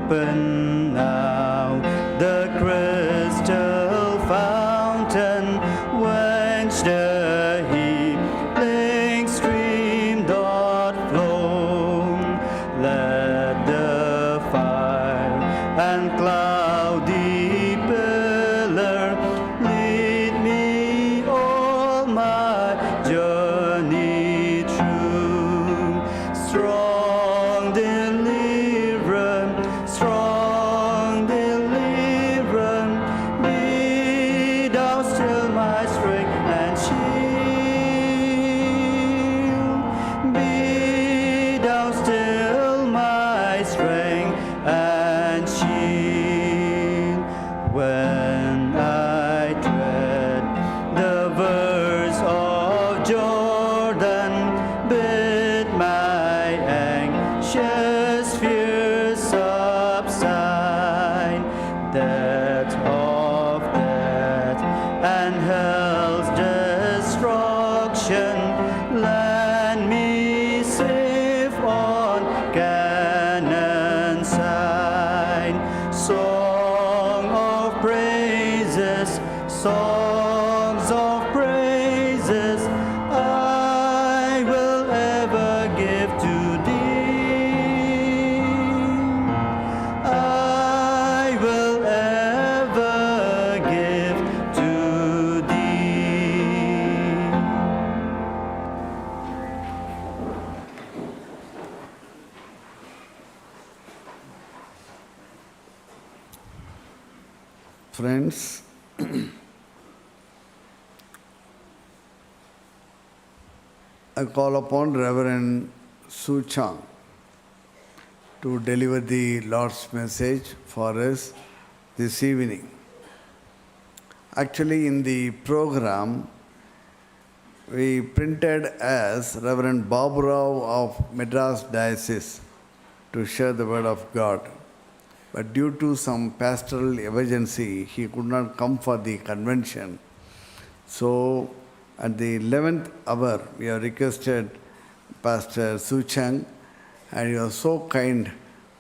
open now the crystal fountain whence the healing stream doth flow. Let the fire and cloudy pillar lead me all my journey through. Strong deliverance, strong deliverance, be thou still my strength and shield. Be thou still my strength and shield. When I tread the verse of Jordan, bid my anxious fears subside. Death of death and hell's destruction, land me safe on Canaan's side. Song of praises, songs of praises, I will ever give to thee. I will ever give to thee. Friends, I call upon Reverend Su Chang to deliver the Lord's message for us this evening. Actually, in the program, we printed as Reverend Babu Rao of Madras Diocese to share the word of God. But due to some pastoral emergency, he could not come for the convention. So, at the 11th hour, we have requested Pastor Su Chang, and he was so kind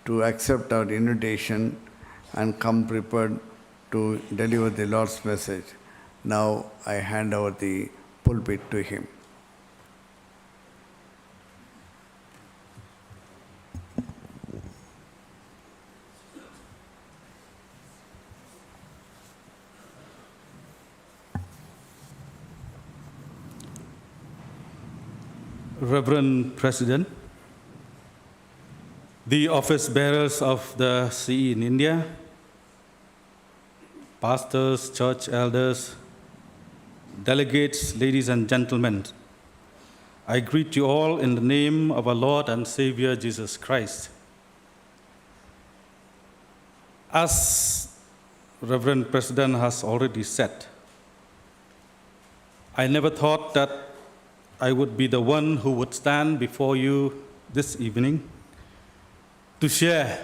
to accept our invitation and come prepared to deliver the Lord's message. Now, I hand over the pulpit to him. Reverend President, the office bearers of the CE in India, pastors, church elders, delegates, ladies and gentlemen, I greet you all in the name of our Lord and Savior Jesus Christ. As Reverend President has already said, I never thought that I would be the one who would stand before you this evening to share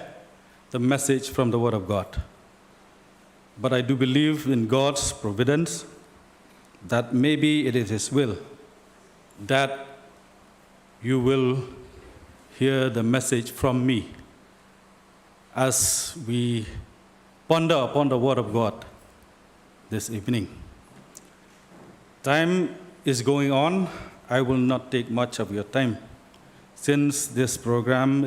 the message from the Word of God. But I do believe in God's providence that maybe it is His will that you will hear the message from me as we ponder upon the Word of God this evening. Time is going on. I will not take much of your time, since this program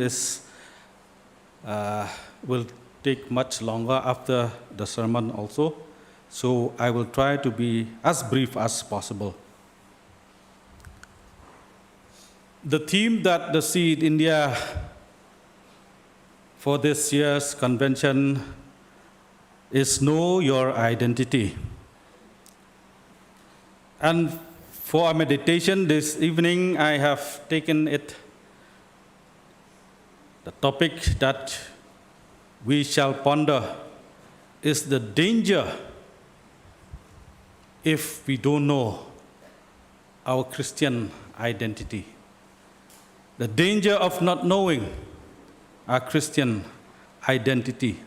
will take much longer after the sermon also. So I will try to be as brief as possible. The theme that the Seed India for this year's convention is Know Your Identity. And for our meditation this evening, I have taken it, the topic that we shall ponder is the danger if we don't know our Christian identity. The danger of not knowing our Christian identity.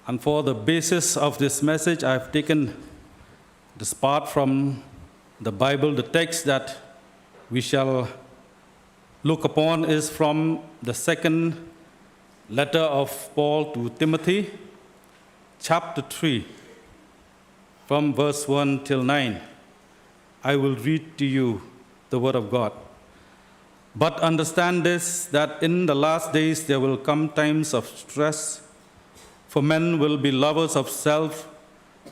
And for the basis of this message, I've taken this part from the Bible. The text that we shall look upon is from the second Letter of Paul to Timothy, chapter 3, from verse 1 till 9. I will read to you the word of God. But understand this, that in the last days there will come times of stress, for men will be lovers of self,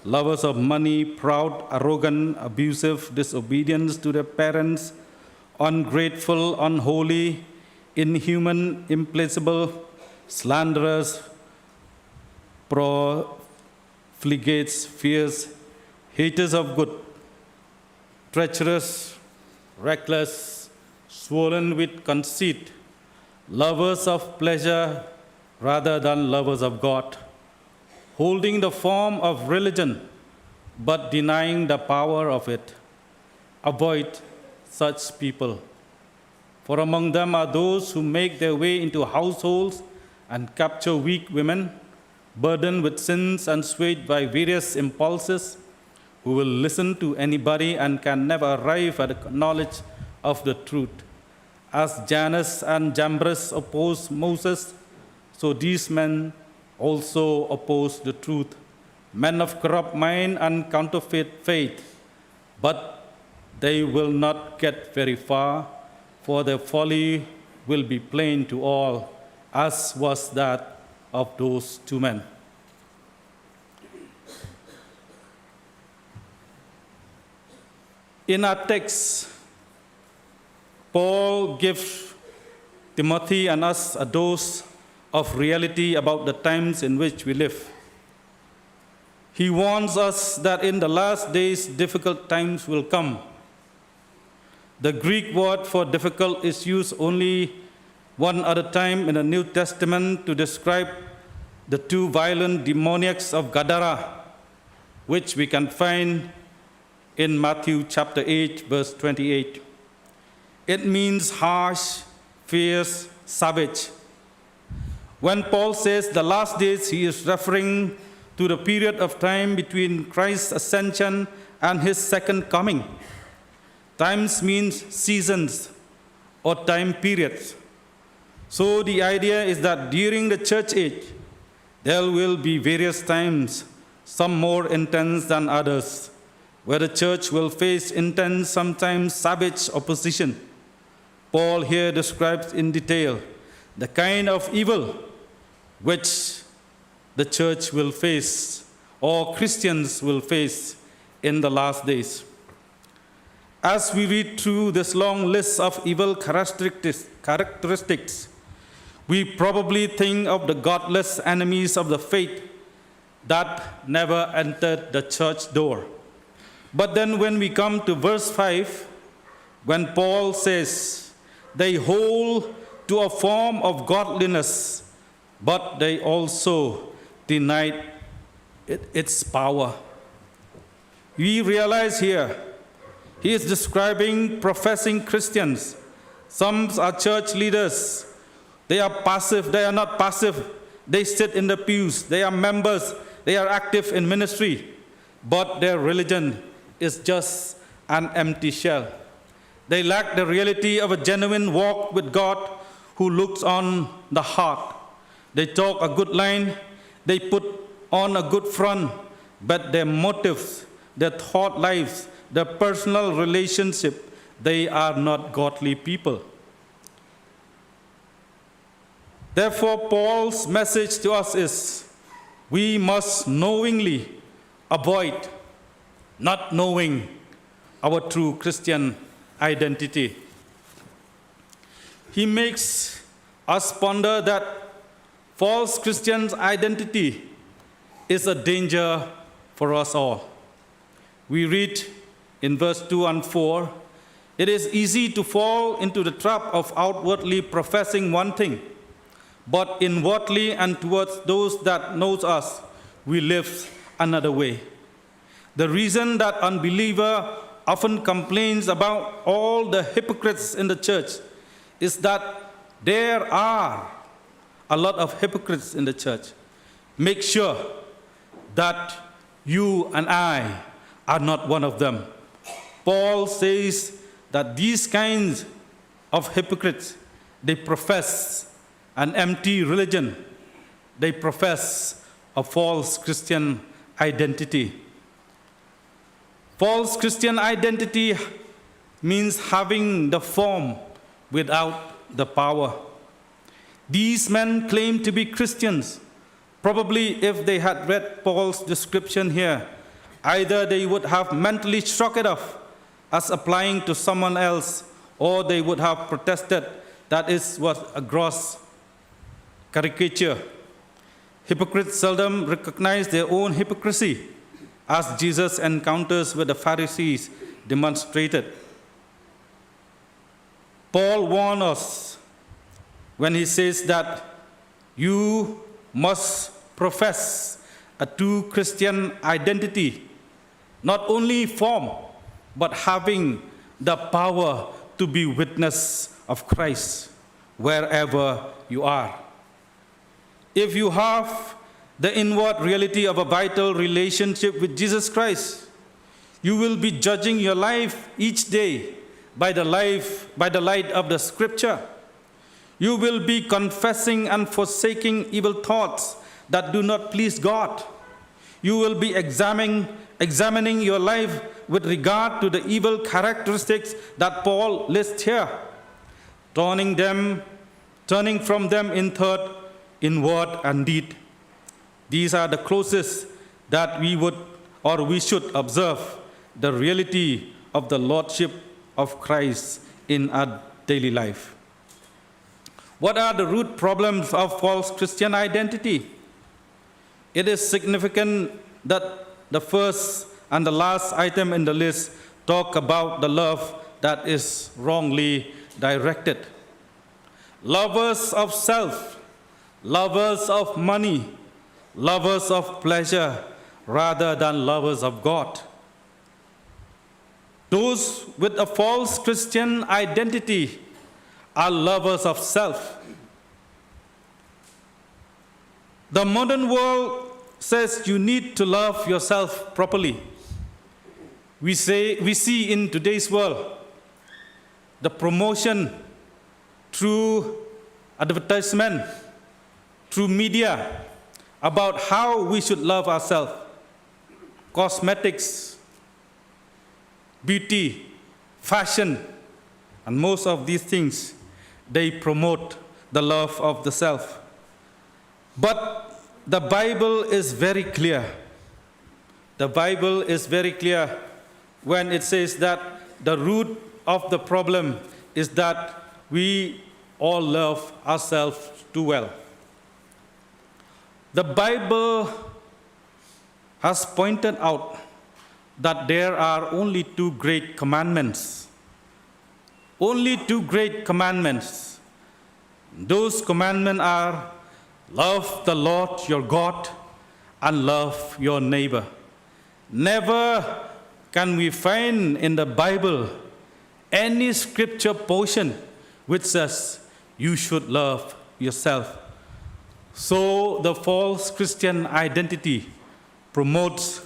lovers of money, proud, arrogant, abusive, disobedient to their parents, ungrateful, unholy, inhuman, implacable, slanderers, profligates, fierce, haters of good, treacherous, reckless, swollen with conceit, lovers of pleasure rather than lovers of God, holding the form of religion but denying the power of it. Avoid such people. For among them are those who make their way into households and capture weak women, burdened with sins and swayed by various impulses, who will listen to anybody and can never arrive at a knowledge of the truth. As Jannes and Jambres opposed Moses, so these men also oppose the truth, men of corrupt mind and counterfeit faith. But they will not get very far, for their folly will be plain to all, as was that of those two men. In our text, Paul gives Timothy and us a dose of reality about the times in which we live. He warns us that in the last days, difficult times will come. The Greek word for difficult is used only one other time in the New Testament to describe the two violent demoniacs of Gadara, which we can find in Matthew chapter 8, verse 28. It means harsh, fierce, savage. When Paul says the last days, he is referring to the period of time between Christ's ascension and his second coming. Times means seasons or time periods. So the idea is that during the church age, there will be various times, some more intense than others, where the church will face intense, sometimes savage opposition. Paul here describes in detail the kind of evil which the church will face, or Christians will face in the last days. As we read through this long list of evil characteristics, we probably think of the godless enemies of the faith that never entered the church door. But then when we come to verse 5, when Paul says, they hold to a form of godliness, but they also denied its power. We realize here, he is describing professing Christians. Some are church leaders. They are passive. They are not passive. They sit in the pews. They are members. They are active in ministry. But their religion is just an empty shell. They lack the reality of a genuine walk with God who looks on the heart. They talk a good line, they put on a good front, but their motives, their thought lives, their personal relationship, they are not godly people. Therefore, Paul's message to us is, we must knowingly avoid not knowing our true Christian identity. He makes us ponder that false Christian's identity is a danger for us all. We read in verse 2 and 4, it is easy to fall into the trap of outwardly professing one thing, but inwardly and towards those that knows us, we live another way. The reason that unbeliever often complains about all the hypocrites in the church is that there are a lot of hypocrites in the church. Make sure that you and I are not one of them. Paul says that these kinds of hypocrites, they profess an empty religion. They profess a false Christian identity. False Christian identity means having the form without the power. These men claim to be Christians. Probably if they had read Paul's description here, either they would have mentally struck it off as applying to someone else, or they would have protested that it was a gross caricature. Hypocrites seldom recognize their own hypocrisy, as Jesus' encounters with the Pharisees demonstrated. Paul warned us when he says that you must profess a true Christian identity, not only form, but having the power to be witness of Christ wherever you are. If you have the inward reality of a vital relationship with Jesus Christ, you will be judging your life each day by the light of the Scripture. You will be confessing and forsaking evil thoughts that do not please God. You will be examining your life with regard to the evil characteristics that Paul lists here, turning from them in word and deed. These are the closest that we should observe the reality of the Lordship of Christ in our daily life. What are the root problems of false Christian identity? It is significant that the first and the last item in the list talk about the love that is wrongly directed. Lovers of self, lovers of money, lovers of pleasure rather than lovers of God. Those with a false Christian identity are lovers of self. The modern world says you need to love yourself properly. We see in today's world the promotion through advertisement, through media, about how we should love ourselves. Cosmetics, beauty, fashion, and most of these things, they promote the love of the self. But the Bible is very clear. The Bible is very clear when it says that the root of the problem is that we all love ourselves too well. The Bible has pointed out that there are only two great commandments. Only two great commandments. Those commandments are love the Lord your God and love your neighbor. Never can we find in the Bible any scripture portion which says you should love yourself. So the false Christian identity promotes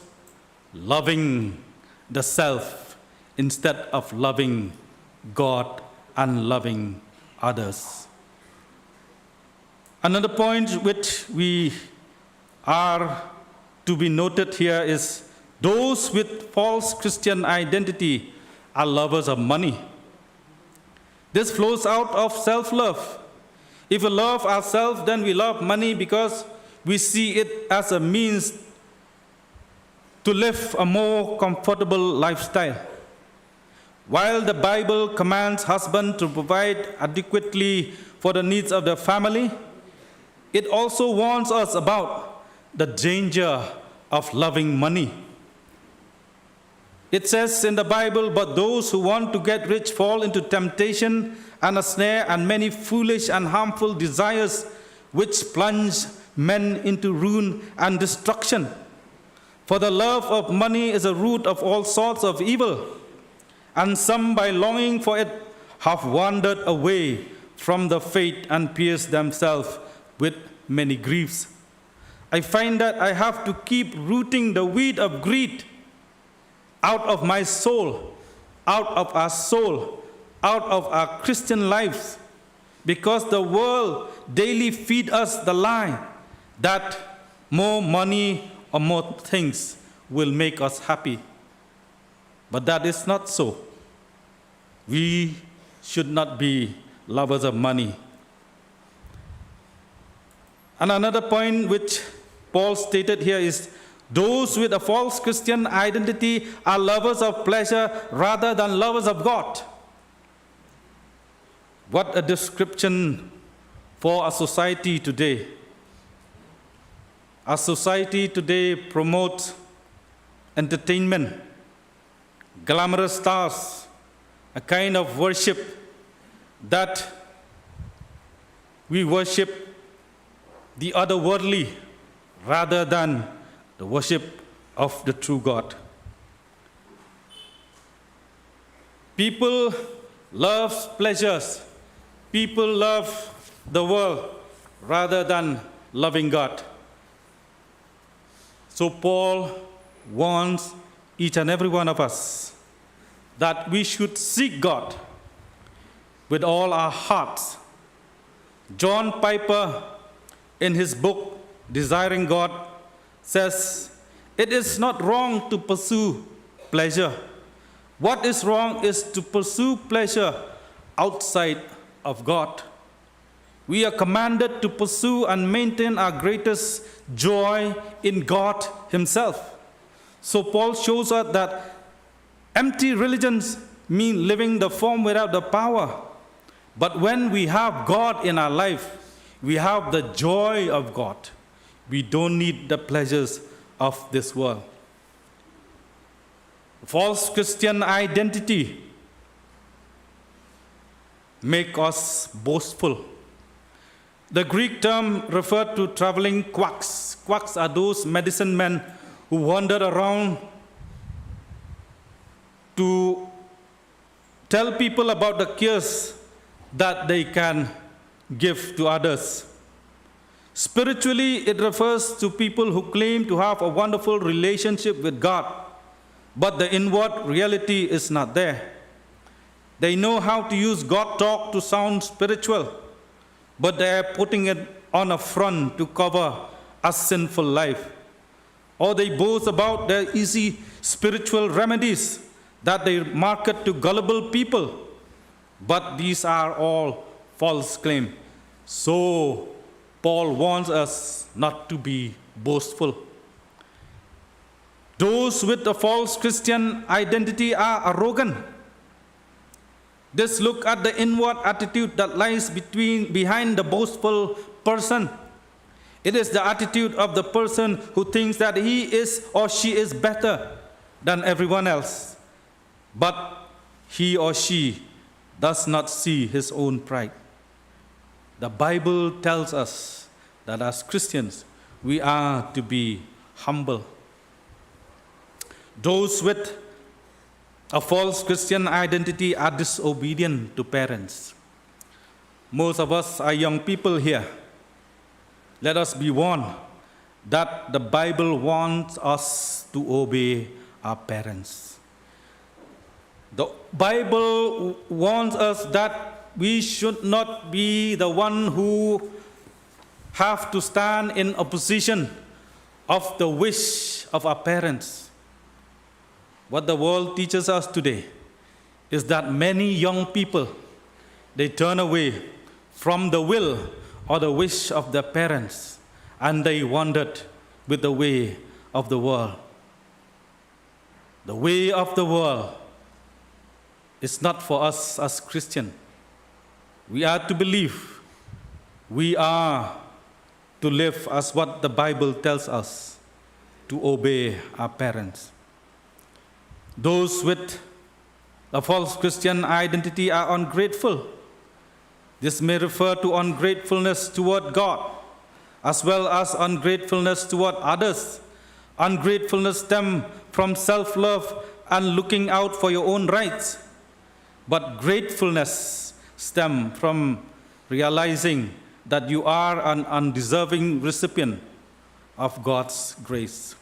loving the self instead of loving God and loving others. Another point which we are to be noted here is those with false Christian identity are lovers of money. This flows out of self-love. If we love ourselves, then we love money because we see it as a means to live a more comfortable lifestyle. While the Bible commands husbands to provide adequately for the needs of their family, it also warns us about the danger of loving money. It says in the Bible, but those who want to get rich fall into temptation and a snare and many foolish and harmful desires which plunge men into ruin and destruction. For the love of money is a root of all sorts of evil, and some by longing for it have wandered away from the faith and pierced themselves with many griefs. I find that I have to keep rooting the weed of greed out of my soul, out of our soul, out of our Christian lives. because the world daily feed us the lie that more money or more things will make us happy. But that is not so. We should not be lovers of money. And another point which Paul stated here is, those with a false Christian identity are lovers of pleasure rather than lovers of God. What a description for our society today. Our society today promotes entertainment, glamorous stars, a kind of worship that we worship the otherworldly rather than the worship of the true God. People love pleasures. People love the world rather than loving God. So Paul warns each and every one of us that we should seek God with all our hearts. John Piper, in his book, Desiring God, says, it is not wrong to pursue pleasure. What is wrong is to pursue pleasure outside of God. We are commanded to pursue and maintain our greatest joy in God Himself. So Paul shows us that empty religions mean living the form without the power. But when we have God in our life, we have the joy of God. We don't need the pleasures of this world. False Christian identity make us boastful. The Greek term referred to traveling quacks. Quacks are those medicine men who wander around to tell people about the cures that they can give to others. Spiritually, it refers to people who claim to have a wonderful relationship with God, but the inward reality is not there. They know how to use God talk to sound spiritual, but they are putting it on a front to cover a sinful life. Or they boast about their easy spiritual remedies that they market to gullible people. But these are all false claims. So Paul warns us not to be boastful. Those with a false Christian identity are arrogant. Just look at the inward attitude that lies behind the boastful person. It is the attitude of the person who thinks that he is or she is better than everyone else. But he or she does not see his own pride. The Bible tells us that as Christians, we are to be humble. Those with a false Christian identity are disobedient to parents. Most of us are young people here. Let us be warned that the Bible wants us to obey our parents. The Bible warns us that we should not be the one who have to stand in opposition of the wish of our parents. What the world teaches us today is that many young people, they turn away from the will or the wish of their parents, and they wandered with the way of the world. The way of the world is not for us as Christians. We are to believe. We are to live as what the Bible tells us, to obey our parents. Those with a false Christian identity are ungrateful. This may refer to ungratefulness toward God, as well as ungratefulness toward others. Ungratefulness stems from self-love and looking out for your own rights. But gratefulness stems from realizing that you are an undeserving recipient of God's grace.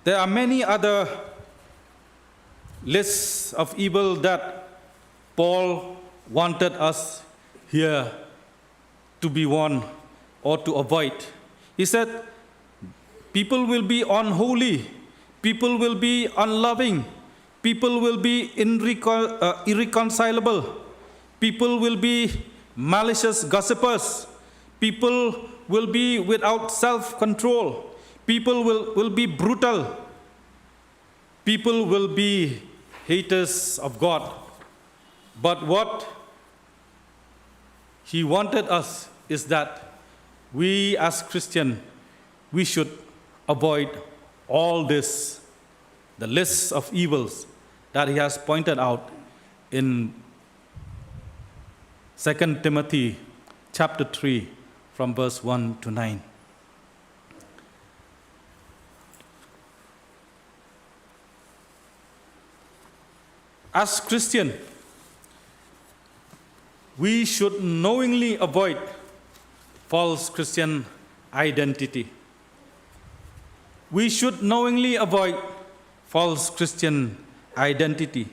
There are many other lists of evil that Paul wanted us here to be warned or to avoid. He said, people will be unholy, people will be unloving, people will be irreconcilable, people will be malicious gossipers, people will be without self-control, people will be brutal, people will be haters of God. But what he wanted us is that we as Christians, we should avoid all this, the lists of evils that he has pointed out in 2 Timothy chapter 3 from verse 1 to 9. As Christians, we should knowingly avoid false Christian identity. We should knowingly avoid false Christian identity.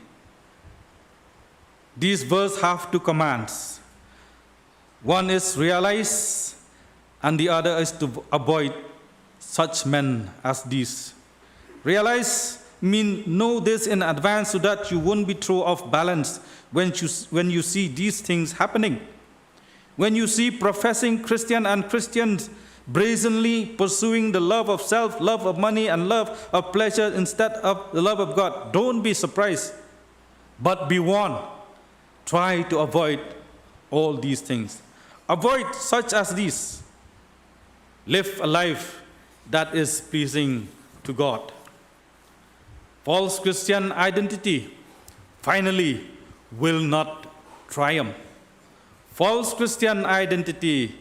These verses have two commands. One is realize, and the other is to avoid such men as these. Realize means know this in advance so that you won't be thrown off balance when you see these things happening. When you see professing Christian and Christians brazenly pursuing the love of self, love of money, and love of pleasure instead of the love of God, don't be surprised, but be warned. Try to avoid all these things. Avoid such as these. Live a life that is pleasing to God. False Christian identity, finally, will not triumph. False Christian identity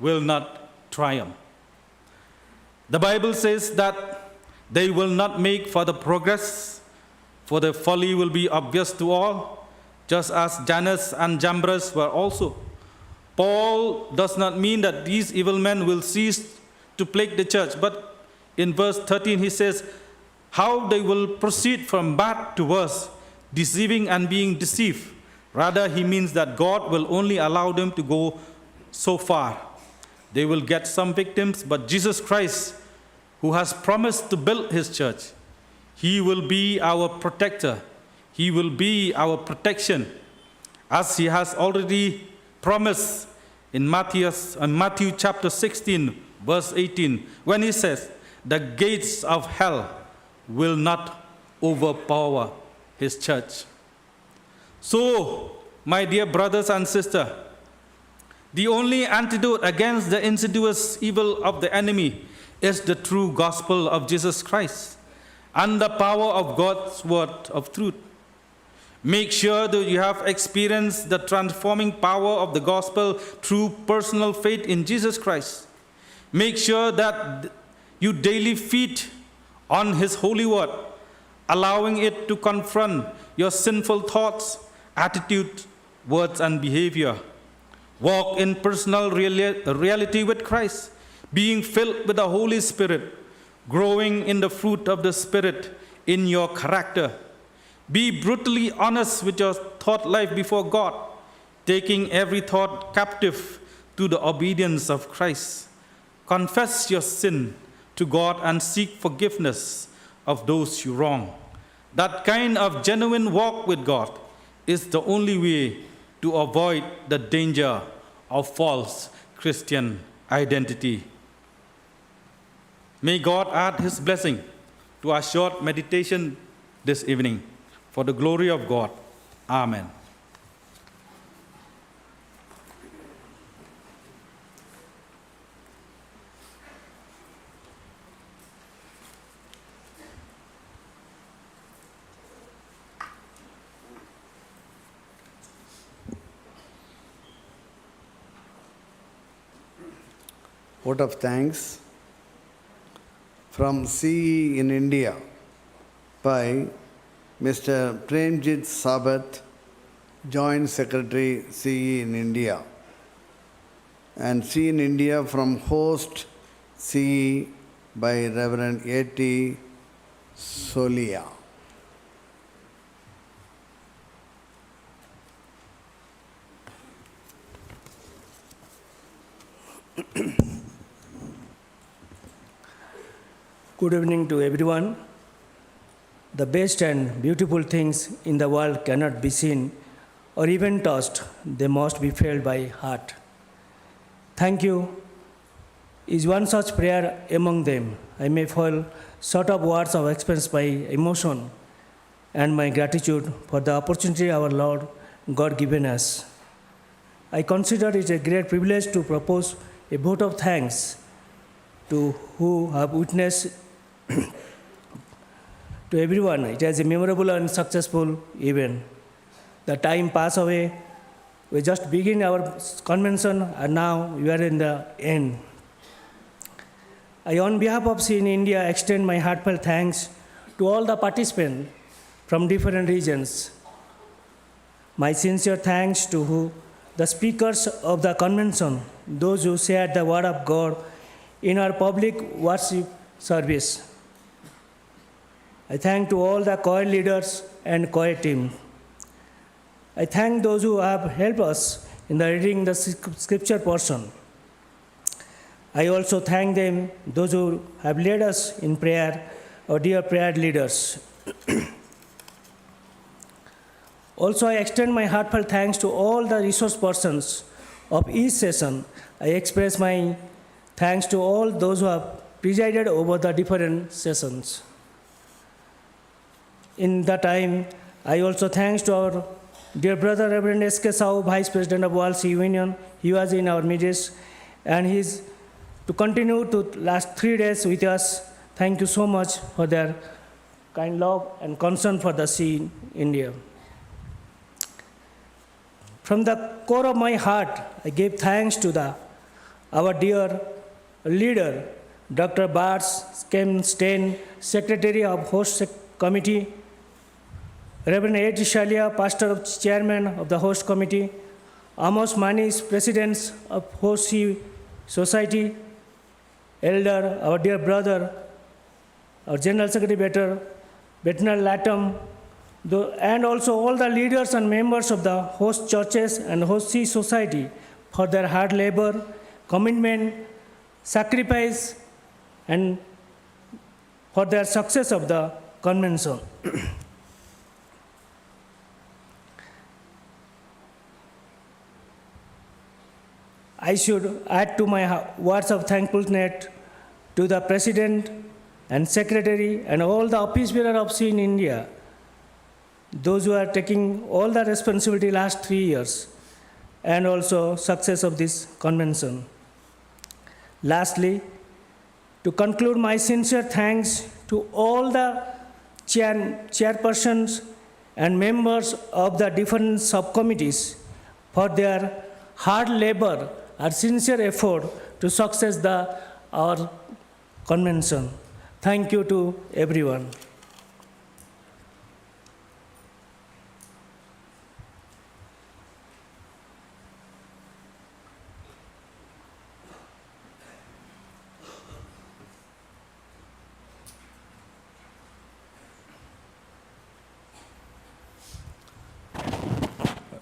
will not triumph. The Bible says that they will not make further progress, for their folly will be obvious to all, just as Jannes and Jambres were also. Paul does not mean that these evil men will cease to plague the church, but in verse 13 he says, how they will proceed from bad to worse, deceiving and being deceived. Rather, he means that God will only allow them to go so far. They will get some victims, but Jesus Christ, who has promised to build his church, he will be our protector. He will be our protection, as he has already promised in Matthew chapter 16, verse 18, when he says, the gates of hell will not overpower his church. So, my dear brothers and sisters, the only antidote against the insidious evil of the enemy is the true gospel of Jesus Christ and the power of God's word of truth. Make sure that you have experienced the transforming power of the gospel through personal faith in Jesus Christ. Make sure that you daily feed on his holy word, allowing it to confront your sinful thoughts, attitude, words, and behavior. Walk in personal reality with Christ, being filled with the Holy Spirit, growing in the fruit of the Spirit in your character. Be brutally honest with your thought life before God, taking every thought captive to the obedience of Christ. Confess your sin to God and seek forgiveness of those you wrong. That kind of genuine walk with God is the only way to avoid the danger of false Christian identity. May God add his blessing to our short meditation this evening. For the glory of God. Amen. Vote of thanks from CE in India by Mr. Premjit Sabat, Joint Secretary CE in India, and CE in India from Host CE by Reverend A.T. Solia. Good evening to everyone. The best and beautiful things in the world cannot be seen or even touched. They must be felt by heart. Thank you is one such prayer among them. I may fall short of words of express my emotion and my gratitude for the opportunity our Lord God given us. I consider it a great privilege to propose a vote of thanks to who have witnessed to everyone. It is a memorable and successful event. The time passed away. We just begin our convention and now we are in the end. I, on behalf of Sin India, extend my heartfelt thanks to all the participants from different regions. My sincere thanks to the speakers of the convention, those who shared the word of God in our public worship service. I thank to all the choir leaders and choir team. I thank those who have helped us in the reading the scripture portion. I also thank them, those who have led us in prayer, our dear prayer leaders. Also, I extend my heartfelt thanks to all the resource persons of each session. I express my thanks to all those who have presided over the different sessions. In that time, I also thanks to our dear brother Reverend S.K. Sau, Vice President of World Sea Union. He was in our midst and he's to continue to last 3 days with us. Thank you so much for their kind love and concern for the sea in India. From the core of my heart, I give thanks to our dear leader, Dr. Bart Stein, Secretary of Host Committee, Reverend A. Shalia, Pastor of Chairman of the Host Committee, Amos Manis, President of Host Sea Society, Elder, our dear brother, our General Secretary, Betnal Latham, and also all the leaders and members of the host churches and host sea society for their hard labor, commitment, sacrifice, and for their success of the convention. I should add to my words of thankfulness to the President and Secretary and all the office bearers of Sea in India, those who are taking all the responsibility last 3 years, and also success of this convention. Lastly, to conclude, my sincere thanks to all the chairpersons and members of the different subcommittees for their hard labor and sincere effort to success our convention. Thank you to everyone.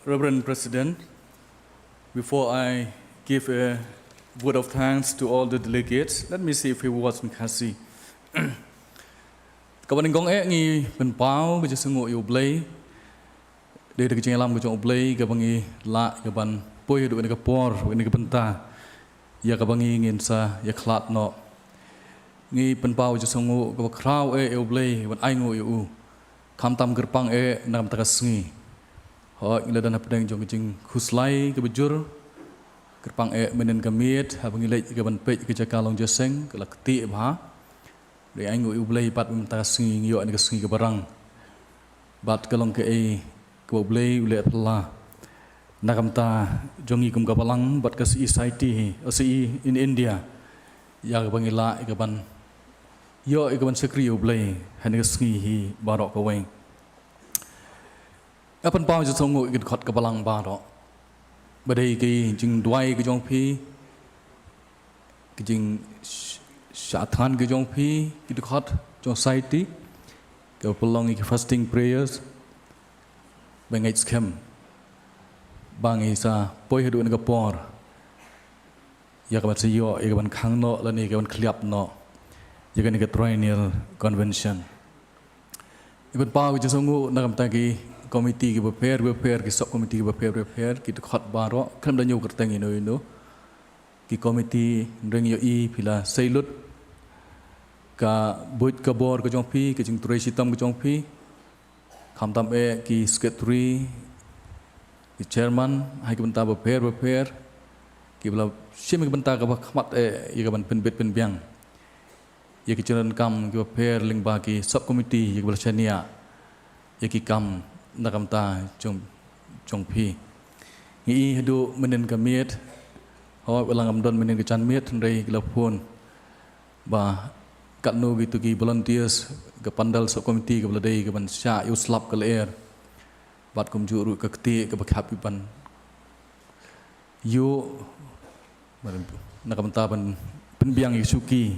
Reverend President, before I give a word of thanks to all the delegates, let me see if he was in Khasi. Kawan ngong ngi pen pau ke sengo yo blay de de ke lam ke jong blay ke bangi la ke ban poi do ne ke por ne ke penta ya ke bangi ngin sa ya khlat no ngi pen pau je sengo ke krau yo blay ban ai ngo yo kam tam gerpang nam takas ngi ho ngila dan apdeng jong jing khuslai ke bejur gerpang menen kamiet ha bangi lej ke ban pe ke jakalong jeseng ke lakti bha để anh ngồi ublei bat ta singi ngio anh cái singi cái barang bat kalong ke ke ublei ule pla nakam ta jongi kum ka balang bat ka society in India ya ka bangila ka ban yo ka ban sekri ublei han ka singi hi barok ka weng apan pau ju song ngoi khot ka balang ba ro badai ki jing duai ka jong phi ki jing Shathan ke jong phi ki khot jong society ke prolong ki fasting prayers bengai scam bang isa poi hadu na por Yakaban Sayo, Yakaban Kangno, Lani Yakaban Kliapno, Yakan Triennial Convention. Iban pa which is ongu nakamtagi committee ki prepare ki subcommittee ki prepare ki to khat baro kram da nyu kerteng ino ki committee reng yo I pila sailut ka buit ka bor ko jong pi ki jing trei sitam ko jong pi kham tam e ki secretary ki chairman hai ki banta prepare ki bla sim ki banta ka khmat e ye ka ban pen bet pen biang ye ki charan kam ki prepare ling ba ki subcommittee ye bla chania ye ki kam nakam ta jong pi ngi hadu menen ka miet ho belang am don menen ka chan miet rei ki la phone ba kat no gitu ki volunteers ke pandal subcommittee ke beladai ke ban sya yu slap ke leer bat kum juru ke keti ke bakhapi ban yu nakam ta ban penbiang isuki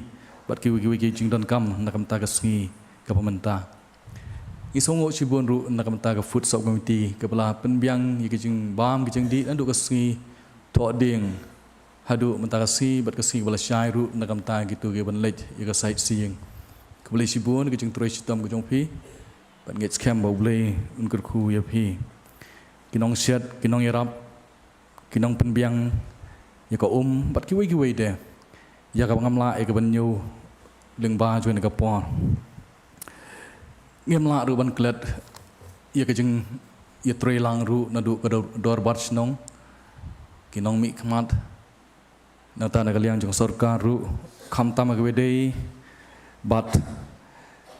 bat ki wi jing don kam nakam ta ke sngi ke pementa isongo sibon ru nakam ta ke food subcommittee ke bela penbiang ki jing bam ki jing di andu ke sngi to ding hadu mentakasi bat kasi bala syai ru nakam ta gitu ge ban lej ye ka sightseeing ke beli sibon ke jing troi sitam ke jong pi bat nget scam ba blei un kur khu ye pi kinong shet kinong yarap kinong penbiang ye ka bat ki wei de ya ka ngam la e ka ban nyu leng ba jwen ka por ngem la ru ban klet ye ka jing ye troi lang ru na du ka dor bat snong kinong mi khmat nata nakaliang jong sarkar ru kham tam agwedei but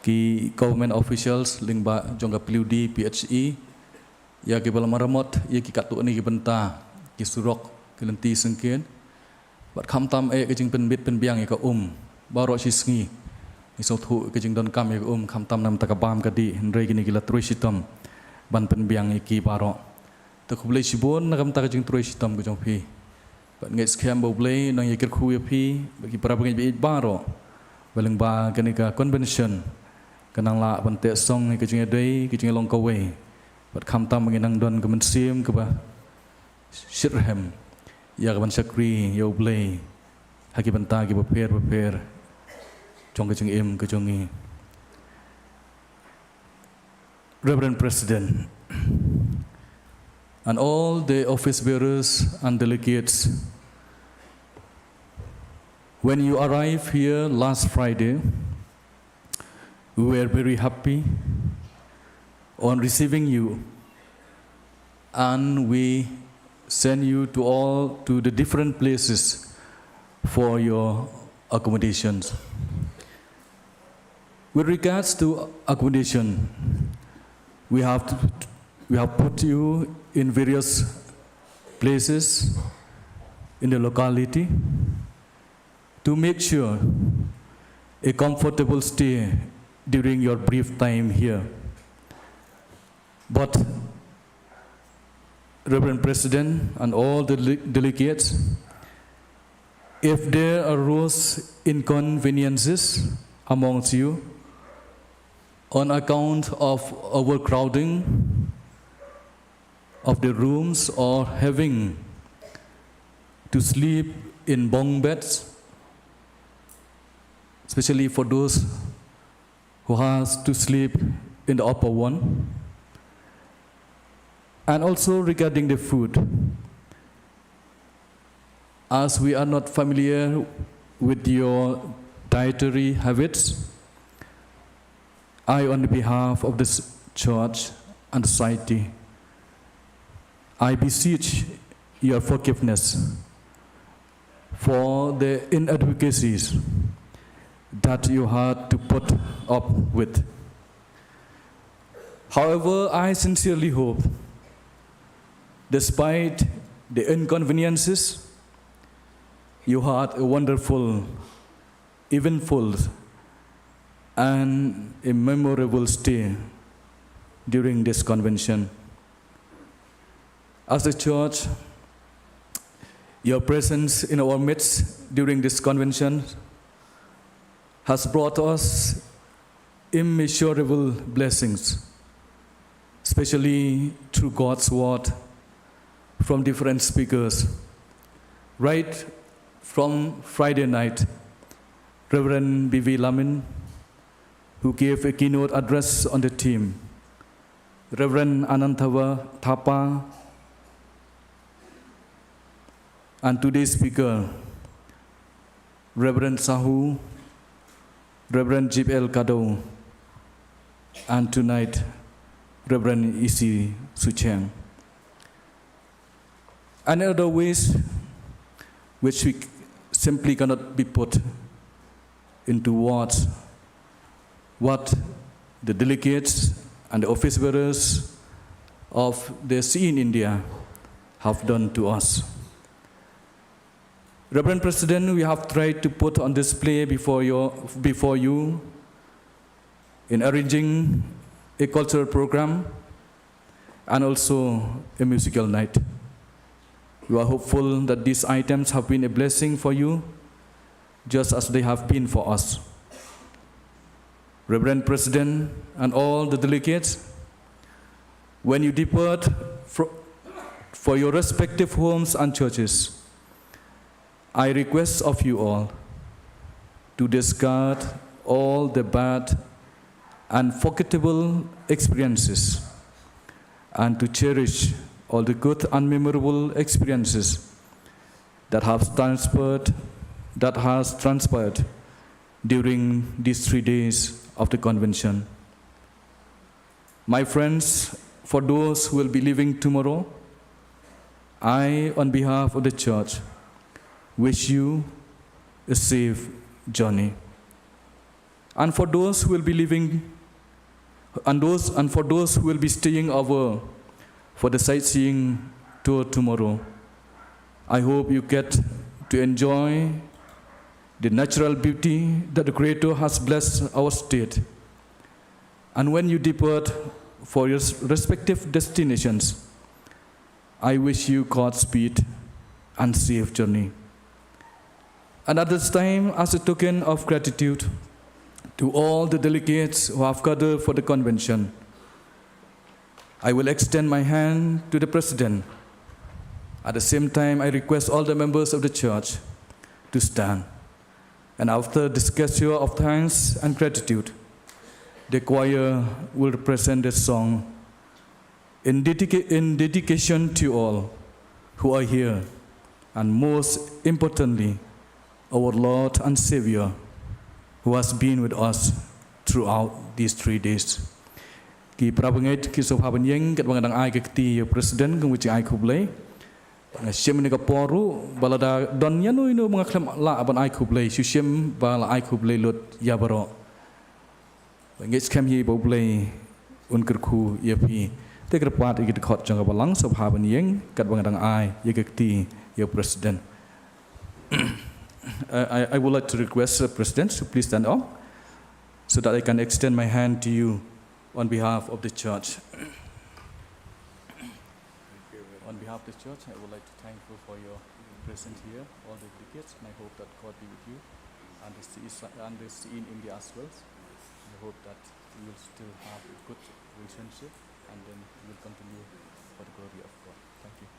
ki government officials ling ba jong ka PUD PHE ya ki bala maramot ye ki katu ni ki benta ki surok ki lenti sengken but kham tam e ki jing pen bit pen biang ye ka baro si sngi ni so thu ki jing don kam ye ka kham tam nam takabam ka di rei ki ni ki la troi sitam ban pen biang ye ki baro to khublei sibon nakam ta ka jing troi sitam ko jong phi but ngai scam bo blei nang yekir khu pi bagi para pengen bi baro baleng ba kanika convention kanang la ban te song ke jing dei ke jing long ka we but kham tam ngi nang don ka man sim ka ba shirham ya ka ban sakri yo blei haki ban ta ki prepare jong ka jing em ka jong ni Reverend President and all the office bearers and delegates, when you arrived here last Friday, we were very happy on receiving you, and we send you to the different places for your accommodations. With regards to accommodation, we have put you in various places in the locality to make sure a comfortable stay during your brief time here. But Reverend President and all the delegates, if there arose inconveniences amongst you on account of overcrowding of the rooms or having to sleep in bunk beds, especially for those who has to sleep in the upper one, and also regarding the food, as we are not familiar with your dietary habits, I, on behalf of this church and society, I beseech your forgiveness for the inadvocacies that you had to put up with. However, I sincerely hope, despite the inconveniences, you had a wonderful, eventful, and a memorable stay during this convention. As a church, your presence in our midst during this convention has brought us immeasurable blessings, especially through God's word from different speakers, right from Friday night, Reverend B.V. Lamin, who gave a keynote address on the theme, Reverend Anantava Thapa, and today's speaker, Reverend Sahu, Reverend Jib El Kado, and tonight, Reverend Isi Sucheng. And other ways which we simply cannot be put into words, what the delegates and the office bearers of the SE in India have done to us. Reverend President, we have tried to put on display before you in arranging a cultural program and also a musical night. We are hopeful that these items have been a blessing for you, just as they have been for us. Reverend President and all the delegates, when you depart for your respective homes and churches, I request of you all to discard all the bad and forgettable experiences and to cherish all the good and memorable experiences that has transpired during these 3 days of the convention. My friends, for those who will be leaving tomorrow, I, on behalf of the church, wish you a safe journey. And for those who will be leaving, and for those who will be staying over for the sightseeing tour tomorrow, I hope you get to enjoy the natural beauty that the Creator has blessed our state. And when you depart for your respective destinations, I wish you Godspeed and safe journey. And at this time, as a token of gratitude to all the delegates who have gathered for the convention, I will extend my hand to the President. At the same time, I request all the members of the church to stand. And after this gesture of thanks and gratitude, the choir will present this song in dedication to all who are here, and most importantly, our Lord and Savior, who has been with us throughout these 3 days. Ki prabangit ki sohaban yeng kat bangadang ai kekti Presiden kung wici ai kublay. Siem ni kaporu balada don yanu ino mga klam la aban ai kublay. Siem bala ai kublay lut yabaro. Ngit kem hi boblay unkerku yapi. Te kerpat ikit khot jang balang sohaban yeng kat bangadang ai kekti ya Presiden. I would like to request the President to please stand up so that I can extend my hand to you on behalf of the church. On behalf of the church, I would like to thank you for your presence here, all the delegates, and I hope that God be with you and the CE in India as well. I hope that we will still have a good relationship and then we will continue for the glory of God. Thank you.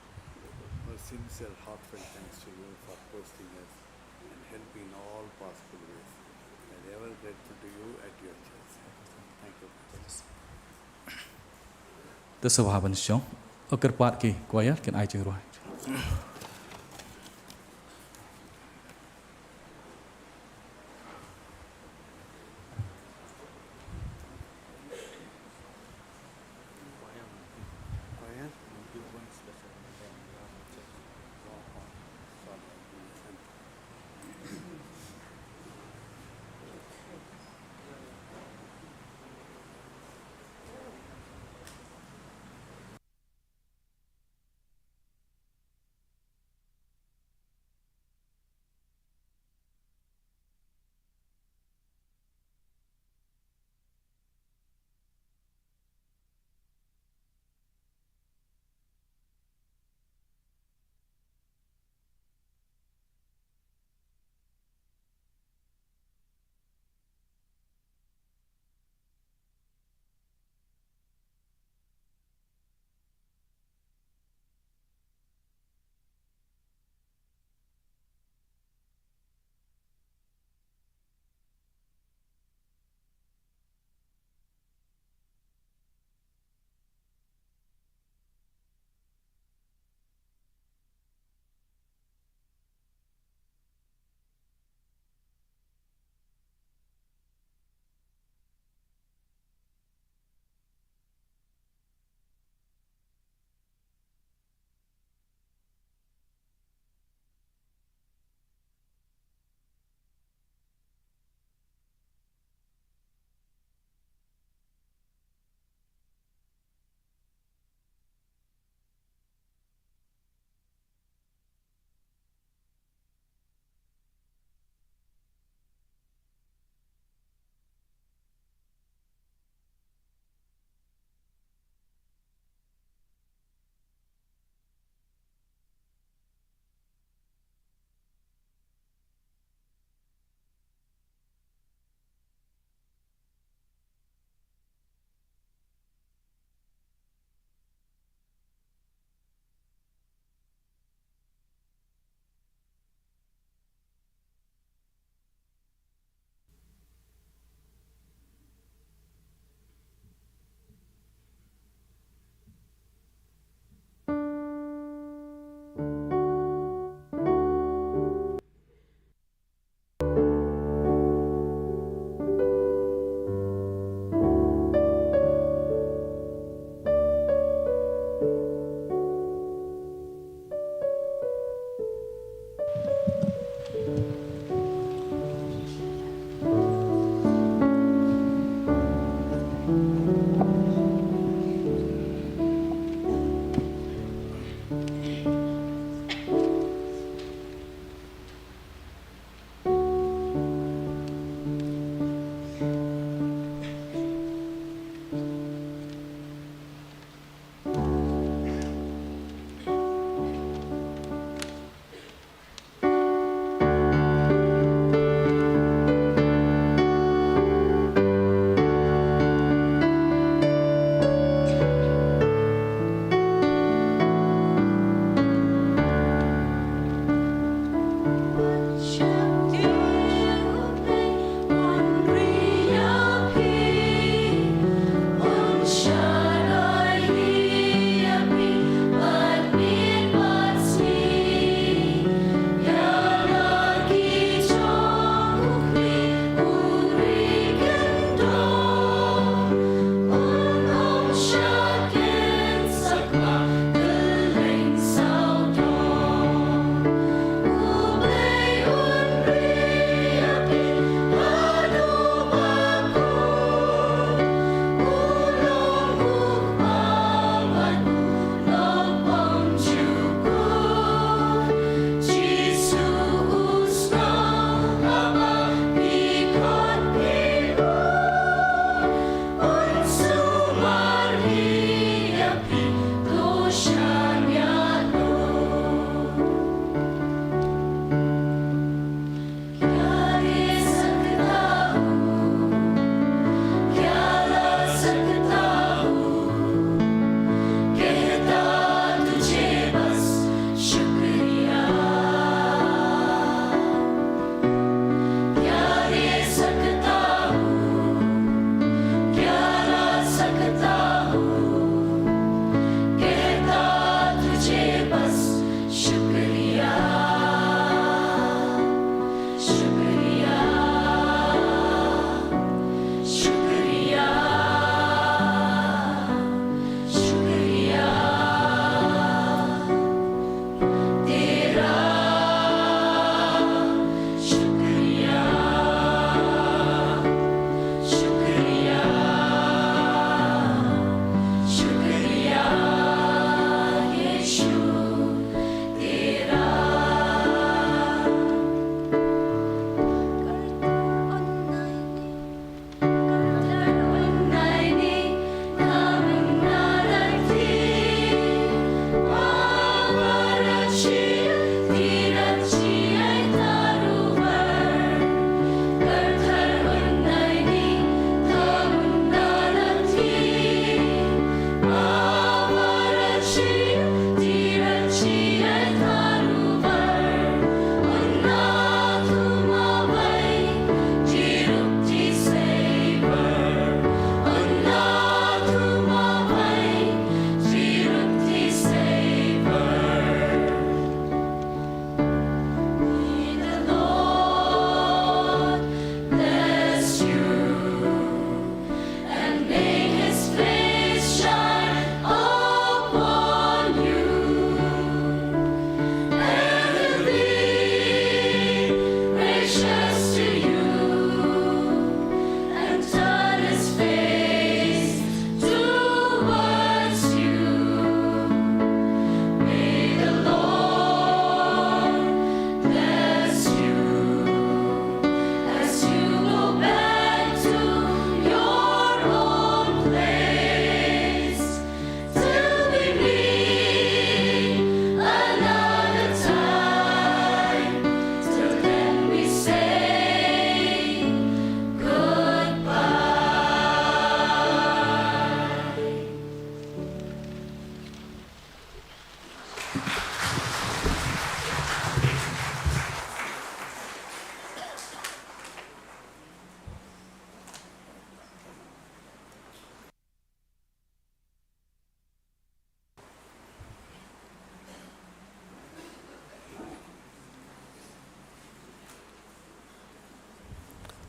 A sincere, heartfelt thanks to you for hosting us and helping in all possible ways. We are ever grateful to you at your church. Thank you. The Sawaban Shong, a Karpatki, quiet, can I do right?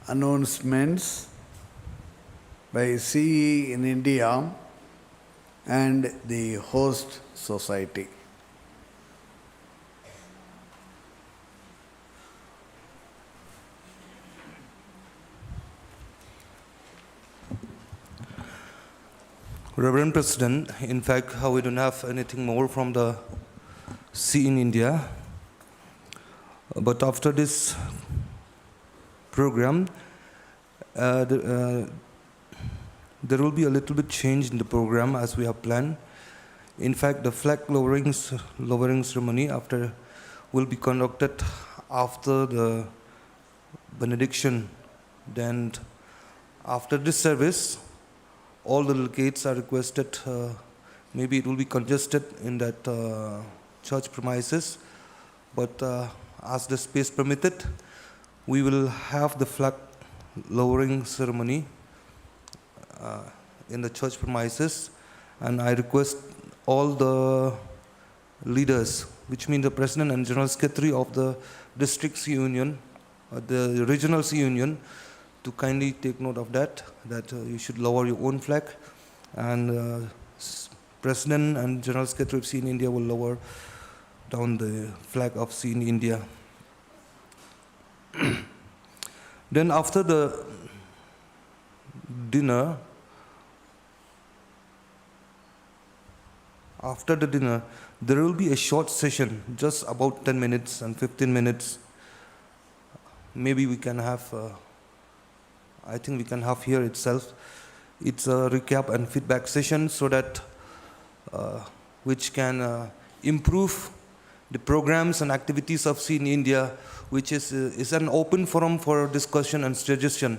announcements by CE in India and the host society. Reverend President, in fact, we don't have anything more from the sea in India. But after this program, there will be a little bit change in the program as we have planned. In fact, the flag lowering ceremony will be conducted after the benediction. Then, after this service, all the delegates are requested, maybe it will be congested in that church premises, but as the space permitted, we will have the flag lowering ceremony in the church premises, and I request all the leaders, which mean the President and General Secretary of the District C Union, the Regional C Union, to kindly take note of that you should lower your own flag, and President and General Secretary of C in India will lower down the flag of C in India. Then after the dinner, there will be a short session, just about 10 minutes and 15 minutes. Maybe we can have I think we can have here itself. It's a recap and feedback session so that which can improve the programs and activities of C in India, which is an open forum for discussion and suggestion.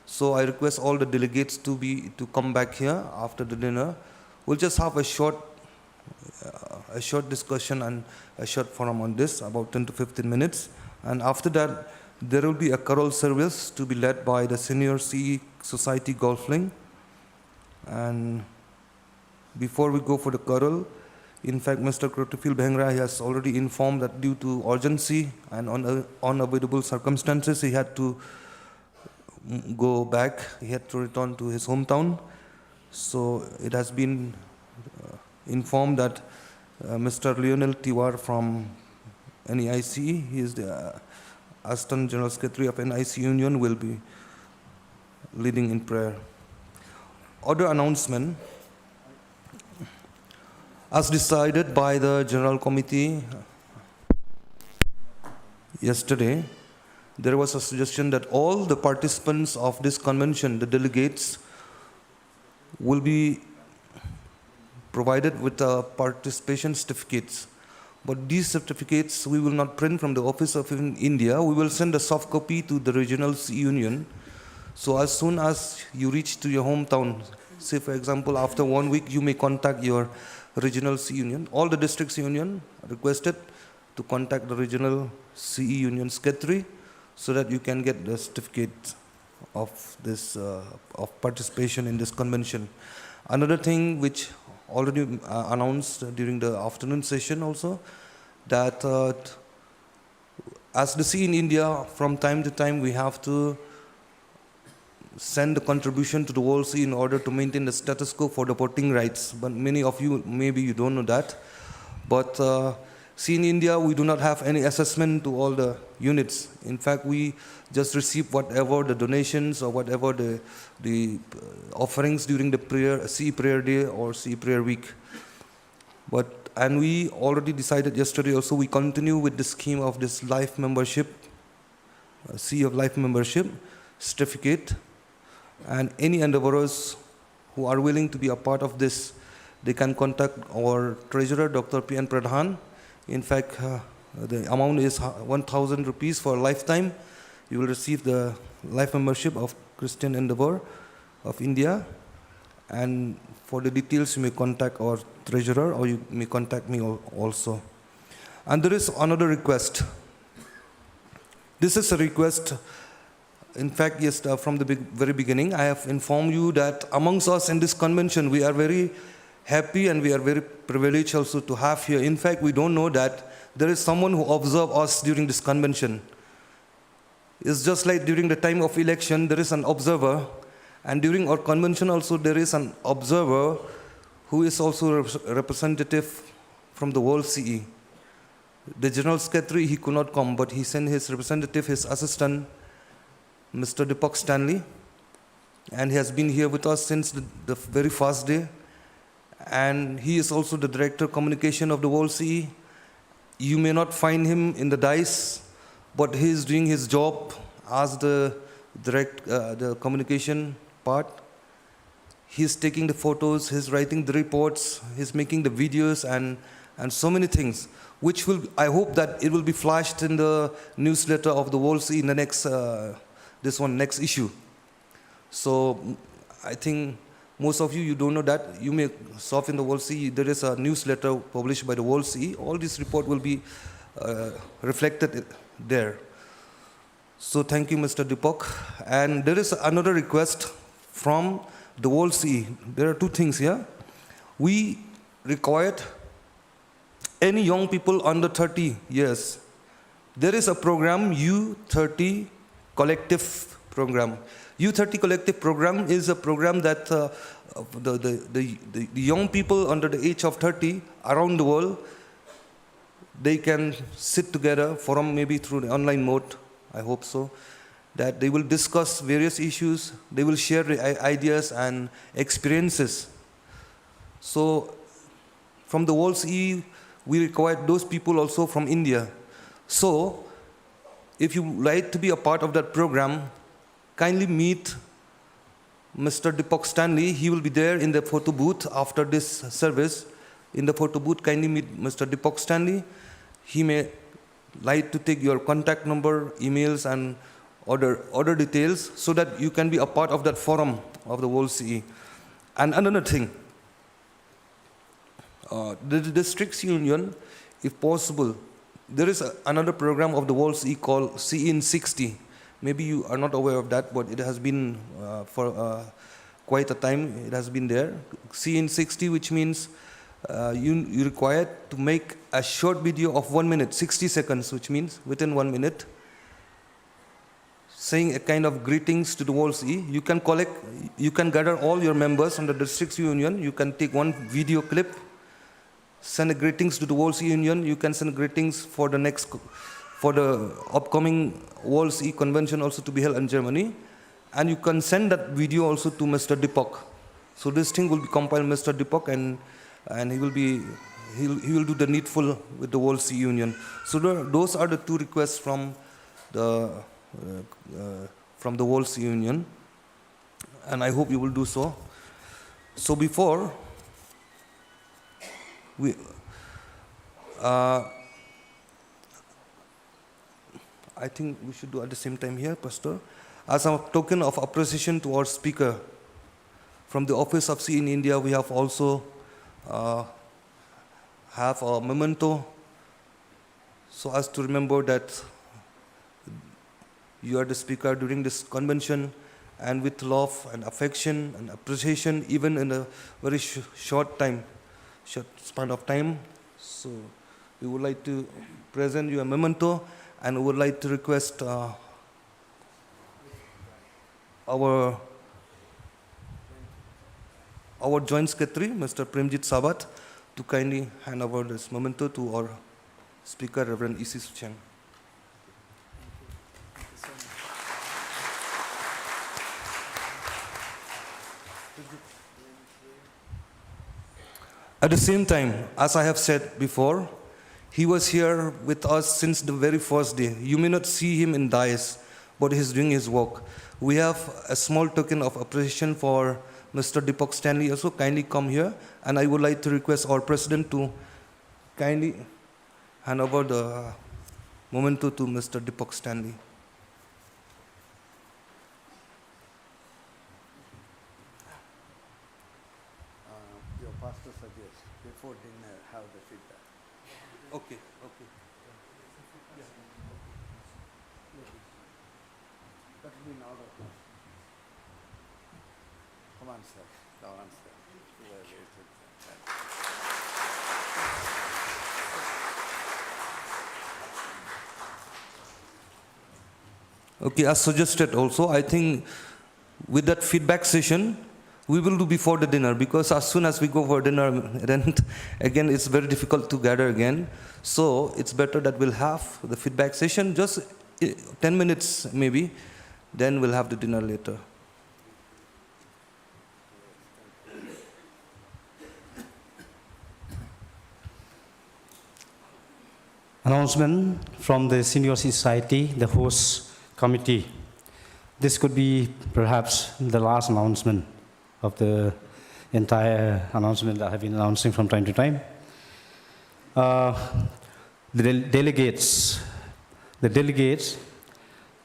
So I request all the delegates to come back here after the dinner. We'll just have a short discussion and a short forum on this, about 10 to 15 minutes. And after that, there will be a carol service to be led by the Senior CE Society Golfling. And before we go for the carol, in fact, Mr. PRESBYTERIAN has already informed that due to urgency and unavoidable circumstances, he had to go back. He had to return to his hometown. So it has been informed that Mr. Lionel Tiwar from NEICE, he is the Assistant General Secretary of NIC Union, will be leading in prayer. Other announcement. As decided by the General Committee yesterday, there was a suggestion that all the participants of this convention, the delegates, will be provided with participation certificates. But these certificates we will not print from the Office of India. We will send a soft copy to the Regional C Union. So as soon as you reach to your hometown, say for example after 1 week, you may contact your Regional C Union. All the districts union are requested to contact the Regional CE Union Secretary so that you can get the certificate of this of participation in this convention. Another thing which already announced during the afternoon session also, that as the C in India, from time to time we have to send a contribution to the World C in order to maintain the status quo for the voting rights. But many of you, maybe you don't know that. But C in India, we do not have any assessment to all the units. In fact, we just receive whatever the donations or whatever the offerings during the prayer, C prayer day or C prayer week. And we already decided yesterday also, we continue with the scheme of this life membership, C of life membership certificate. And any endeavorers who are willing to be a part of this, they can contact our treasurer, Dr. P.N. Pradhan. In fact, the amount is 1,000 rupees for a lifetime. You will receive the life membership of Christian Endeavour of India. And for the details, you may contact our treasurer or you may contact me also. And there is another request. This is a request. In fact, yes, from the very beginning, I have informed you that amongst us in this convention, we are very happy and we are very privileged also to have here. In fact, we don't know that there is someone who observes us during this convention. It's just like during the time of election, there is an observer, and during our convention also there is an observer who is also a representative from the World CE. The General Secretary, he could not come, but he sent his representative, his assistant, Mr. Deepak Stanley, and he has been here with us since the very first day. And he is also the Director of Communication of the World CE. You may not find him in the dais, but he is doing his job as the communication part. He's taking the photos, he's writing the reports, he's making the videos and so many things, which will, I hope that it will be flashed in the newsletter of the World CE in the next, next issue. So I think most of you don't know that. You may surf in the World CE, there is a newsletter published by the World CE. All this report will be reflected there. So thank you, Mr. Deepak. And there is another request from the World CE. There are two things here. We required any young people under 30 years. There is a program, U30 Collective Program. U30 Collective Program is a program that the young people under the age of 30 around the world, they can sit together, forum maybe through the online mode, I hope so, that they will discuss various issues, they will share ideas and experiences. So from the World CE, we require those people also from India. So if you like to be a part of that program, kindly meet Mr. Deepak Stanley. He will be there in the photo booth after this service. In the photo booth, kindly meet Mr. Deepak Stanley. He may like to take your contact number, emails, and order details so that you can be a part of that forum of the World CE. And another thing, the districts union, if possible, there is another program of the World CE called CE in 60. Maybe you are not aware of that, but it has been for quite a time, it has been there. CE in 60, which means you required to make a short video of 1 minute, 60 seconds, which means within 1 minute, saying a kind of greetings to the World CE. You can gather all your members on the districts union. You can take one video clip, send a greetings to the World CE union. You can send greetings for the upcoming World CE convention also to be held in Germany. And you can send that video also to Mr. Deepak. So this thing will be compiled Mr. Deepak, and he will do the needful with the World CE union. So those are the two requests from the World CE union, and I hope you will do so. So before we I think we should do at the same time here, Pastor. As a token of appreciation to our speaker, from the Office of CE in India, we have also have a memento, so as to remember that you are the speaker during this convention, and with love and affection and appreciation, even in a very short span of time. So we would like to present you a memento, and we would like to request our Joint Secretary, Mr. Premjit Sabat, to kindly hand over this memento to our speaker, Reverend E.C. Sucheng. At the same time, as I have said before, he was here with us since the very first day. You may not see him in dais, but he's doing his work. We have a small token of appreciation for Mr. Deepak Stanley. Also, kindly come here, and I would like to request our president to kindly hand over the memento to Mr. Deepak Stanley. Your pastor suggests before dinner have the feedback. Okay. That will be in order. Come on, sir. Come on, sir. Okay, as suggested also, I think with that feedback session, we will do before the dinner, because as soon as we go for dinner, then again it's very difficult to gather again. So it's better that we'll have the feedback session, just 10 minutes maybe, then we'll have the dinner later. Announcement from the Senior Society, the host committee. This could be perhaps the last announcement of the entire announcement that I have been announcing from time to time. The delegates,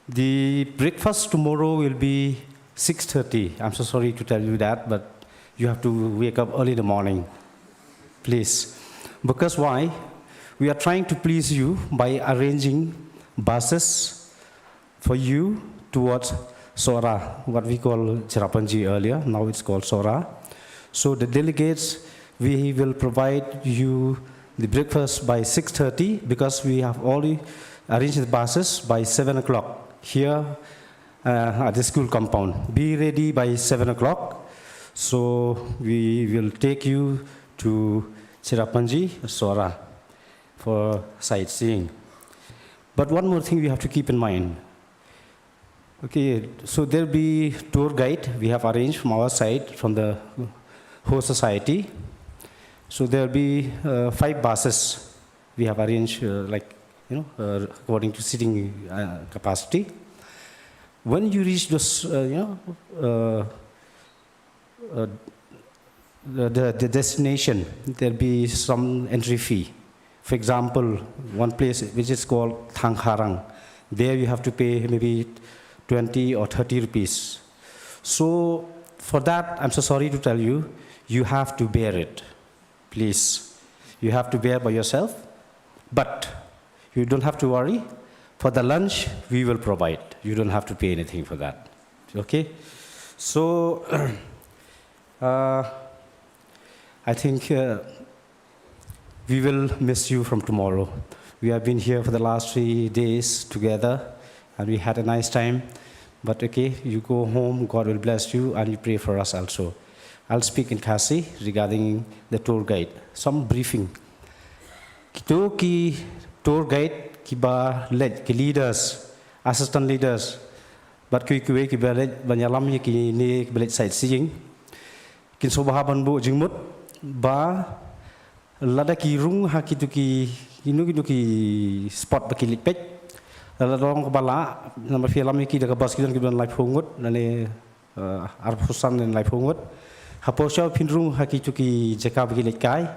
the breakfast tomorrow will be 6:30. I'm so sorry to tell you that, but you have to wake up early in the morning, please. Because why? We are trying to please you by arranging buses for you towards Sora, what we call Cherapanji earlier, now it's called Sora. So the delegates, we will provide you the breakfast by 6:30, because we have already arranged the buses by 7 o'clock here at the school compound. Be ready by 7 o'clock. So we will take you to Cherapanji, Sora, for sightseeing. But one more thing we have to keep in mind. Okay, so there'll be tour guide we have arranged from our side, from the host society. So there'll be 5 buses we have arranged, according to seating capacity. When you reach this, the destination, there'll be some entry fee. For example, one place which is called Thangkharang, there you have to pay maybe 20 or 30 rupees. So for that, I'm so sorry to tell you, you have to bear it, please. You have to bear by yourself, but you don't have to worry. For the lunch, we will provide. You don't have to pay anything for that, okay? So I think we will miss you from tomorrow. We have been here for the last 3 days together, and we had a nice time. But okay, you go home, God will bless you, and you pray for us also. I'll speak in Khasi regarding the tour guide. Some briefing. Kito ki tour guide ki ba led ki leaders, assistant leaders, but ki kuwe ki ba led banyalam ye ki ni ki led sightseeing. Kin sobahaban bu jingmut ba lada ki rung ha ki tu ki ki spot ba ki lipet. Lada dong kebala nama film ki da kabas kidan kidan live hongut nane arpusan dan live hongut. Haposya pinrung ha ki tu ki jaka ba ki lekai.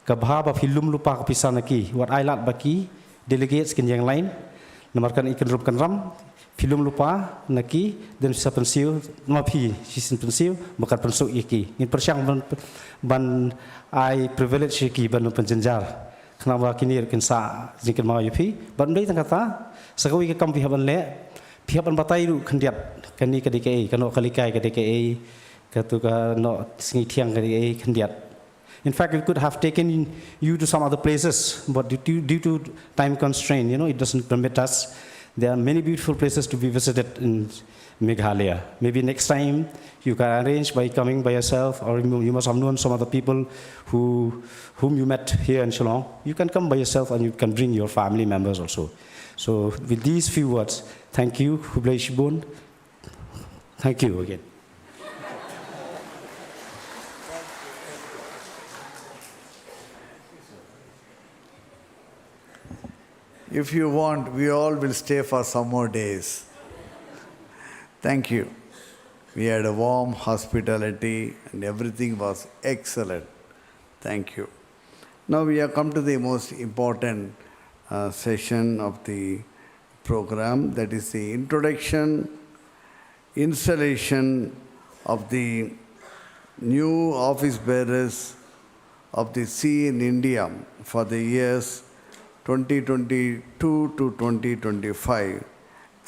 Kabha ba film lupa kepisan ki. Wat ailat baki delegates kin yang lain namarkan ikan rumkan ram film lupa naki dan bisa pensiu mapi sisin pensiu bukan pensuk iki ngin persyang ban ai privilege iki ban penjenjar kenapa kini kin sa jingkin mau yupi ban dei tang kata sakawi ke kam pihaban le pihaban batai ru khandiat kani ka deke kano kalikai ka deke katuka no singi thiang ka deke khandiat. In fact, we could have taken you to some other places, but due to time constraint, it doesn't permit us. There are many beautiful places to be visited in Meghalaya. Maybe next time you can arrange by coming by yourself, or you must have known some other people whom you met here in Shillong. You can come by yourself, and you can bring your family members also. So with these few words, thank you, Hublai Shibun. Thank you again. If you want, we all will stay for some more days. Thank you. We had a warm hospitality and everything was excellent. Thank you. Now we have come to the most important session of the program, that is the introduction, installation of the new office bearers of the sea in India for the years 2022 to 2025,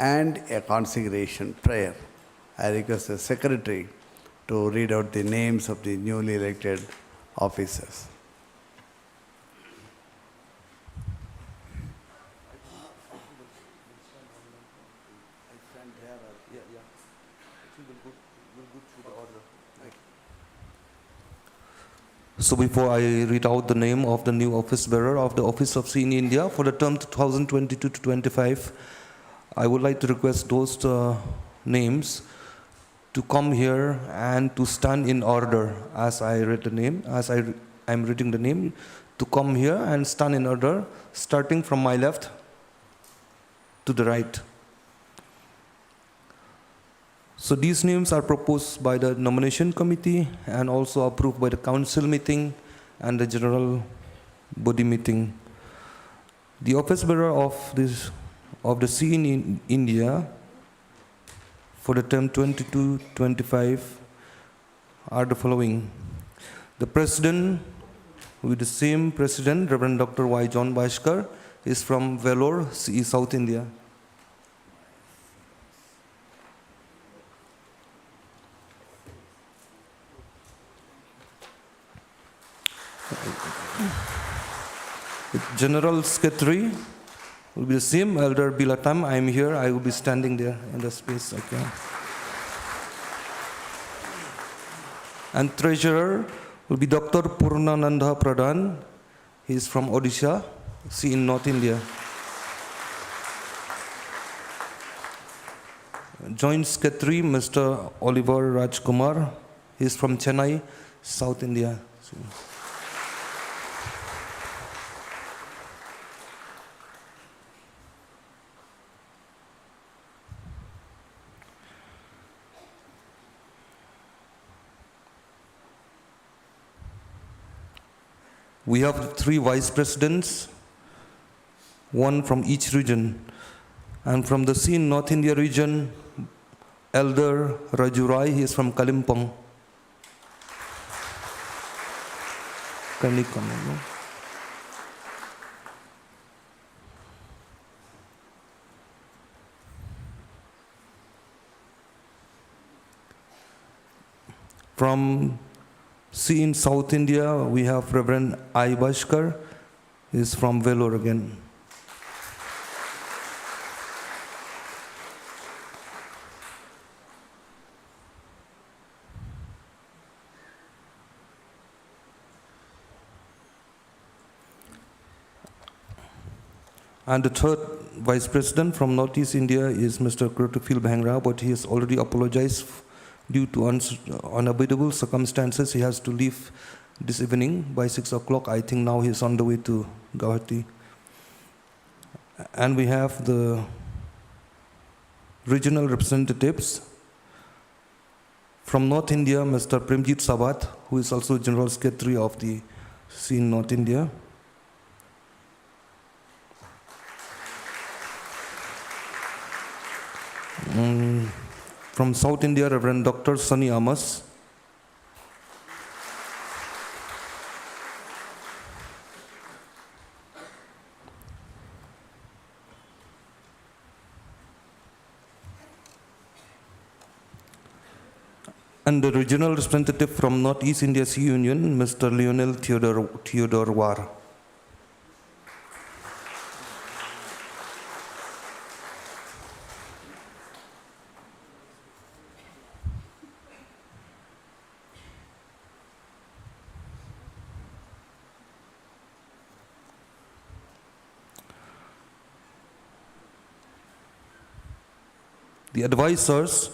and a consecration prayer. I request the secretary to read out the names of the newly elected officers. So before I read out the name of the new office bearer of the Office of C in India for the term 2022 to 25, I would like to request those names to come here and to stand in order as I read the name, as I'm reading the name, to come here and stand in order, starting from my left to the right. So these names are proposed by the nomination committee and also approved by the council meeting and the general body meeting. The office bearer of the C in India for the term 22-25 are the following. The president, with the same president, Reverend Dr. Y. John Bhaskar, is from Vellore, CE, South India. General Secretary will be the same, Elder Bilatam. I am here, I will be standing there in the space. Okay. And Treasurer will be Dr. Purnananda Pradhan. He is from Odisha, see in North India. Joint Secretary, Mr. Oliver Rajkumar. He is from Chennai, South India. We have 3 vice presidents, one from each region. And from the C in North India region, Elder Raju Rai, he is from Kalimpong. Can you come in? From C in South India, we have Reverend I. Bhaskar, he is from Vellore again. And the third vice president from Northeast India is Mr. PRESBYTERIAN, but he has already apologized due to unavoidable circumstances. He has to leave this evening by 6 o'clock. I think now he is on the way to Guwahati. And we have the regional representatives from North India, Mr. Premjit Sabat, who is also General Secretary of the C in North India. From South India, Reverend Dr. Sunny Amos. And the regional representative from Northeast India Sea Union, Mr. Lionel Theodore War. The advisors,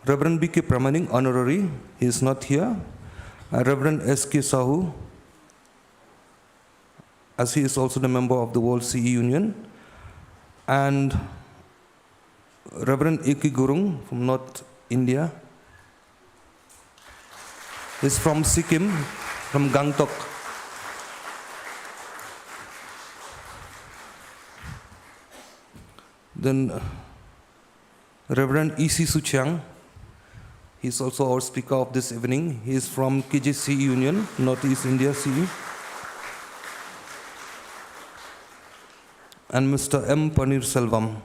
Reverend B.K. Pramanik, Honorary, he is not here. Reverend S.K. Sahu, as he is also the member of the World CE Union. And Reverend A.K. Gurung from North India. He is from Sikkim, from Gangtok. Then Reverend E.C. Suchiang, he is also our speaker of this evening. He is from KJC Union, Northeast India CE. And Mr. M. Panir Selvam.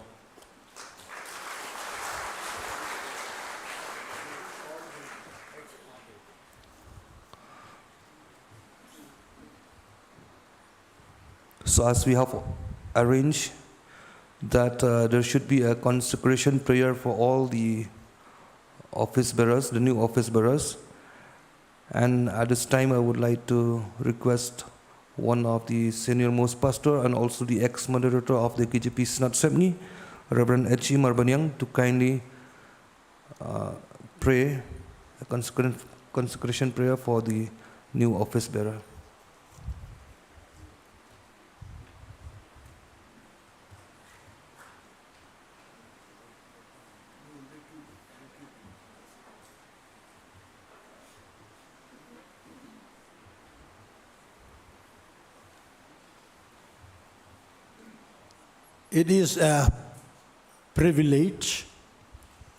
So as we have arranged, that there should be a consecration prayer for all the office bearers, the new office bearers. And at this time, I would like to request one of the senior most pastor and also the ex-moderator of the KJP Synod Assembly, Reverend H.E. Marbanyang, to kindly pray a consecration prayer for the new office bearer. It is a privilege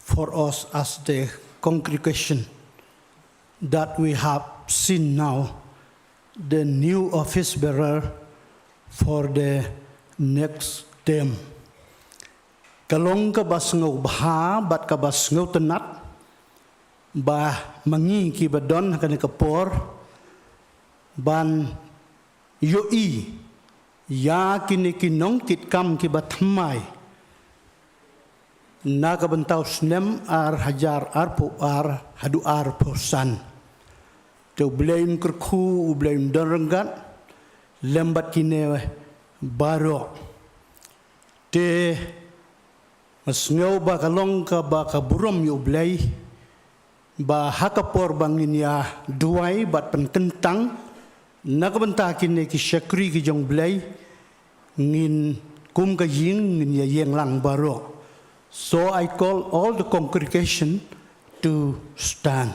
for us as the congregation that we have seen now the new office bearer for the next term. Kalong ka bas ngau baha bat ka bas ngau tenat ba mangi ki badon ka kapor ban yoi ya kini kinong kit kam ki batmai na ka bentau snem ar hajar ar pu ar hadu ar posan te blaim kerku blaim daranggat lembat kine baro te masngau ba kalong ka ba ka burom yo blai ba hakapor bangin ya duai bat pententang nakabenta kini ki syakri ki jong blai ngin kum ka ying ngin ya yeng lang baro. So I call all the congregation to stand.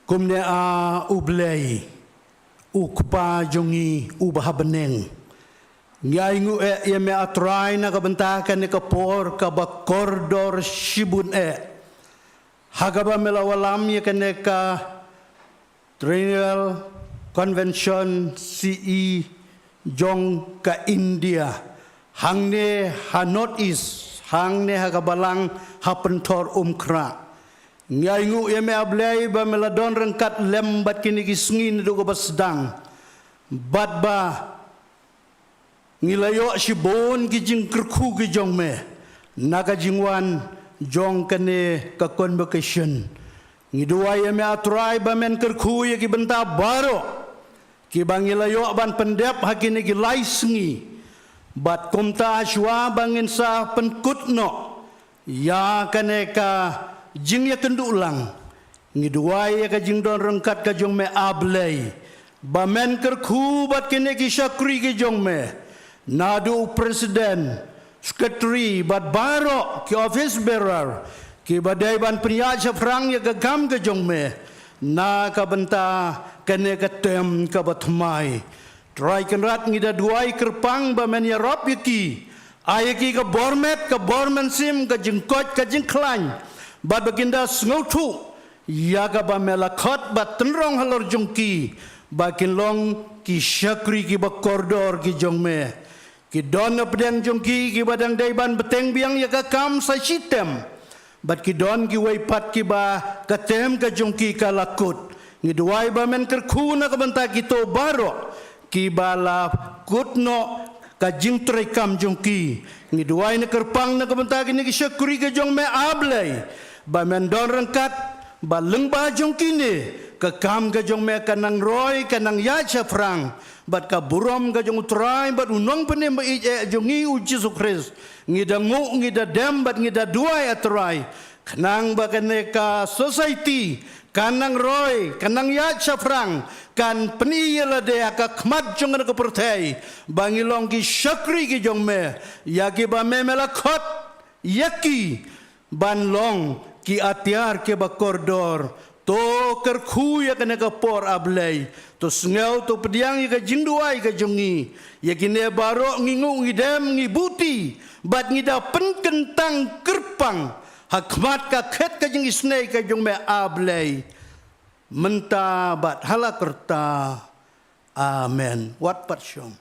Kumne a ublay ukpa jongi ubahabeneng ngai ngu e me atrai na kabenta kan ka por ka ba koridor shibun hagaba melawalam ye kan ka Triennial Convention CE jong ka India hangne ha North East hangne ha kabalang ha PYNTHORUMKHRAH ngai ngu me ablay ba meladon rengkat lembat kini kisngin do ka basdang bat ba ngilayo shibon ki jing kerku ki jong me naga jingwan jong kane ka convocation ngiduai me atrai ba men kerku ye ki benta baro ki bangilayo ban pendep hakini ki laisngi bat kumta ashwa bangin sa penkutno ya kane ka jing ya kendulang ngiduai ka jing don rengkat ka jong me ablay ba men kerku bat kini ki syakri ki jong me nadu presiden secretary bat baro ki office bearer ki badai ban priya frang ya gagam ke jong me na ka benta kene ka tem ka batmai try kenrat ngida duai kerpang ba men ya rop ki ayaki ka bormen sim ka jingkot ka jingklan bat baginda sngotu ya ka ba melakot bat tenrong halor jongki ba kinlong ki syakri ki ba koridor ki jong me ki don pedang jongki ki badang daiban beteng biang ya ka kam sa sitem bat ki don ki waipat ki ba katem ka jongki ka lakut ngiduai ba men kerku na ka benta ki to baro ki bala kutno ka jingtrai kam jongki ngiduai na kerpang na ka benta ki ni ki syakuri ka jong me ablay ba men don rengkat ba lengba jongki ni ka kam ka jong me kanang roy kanang ya frang bat ka burom ka jong utrai bat unong penem ba jongi uji sukres ngida ngu ngida dem bat ngida duai atrai kanang ba kane ka society kanang roy kanang ya frang kan peniyala de ka khmat jong na ka perthai bangilong ki syakri ki jong me ya ki ba me melakot yaki ban long ki atiar ke ba koridor to kerku ya kena ka por ablay to sngau to pediang ya ka jingduai ka jongi ya kine baro ngingu ngidem ngibuti bat ngida penkentang kerpang hakmat ka khet ka jing isnei ka jong me ablay menta bat halakerta amen wat patsyom.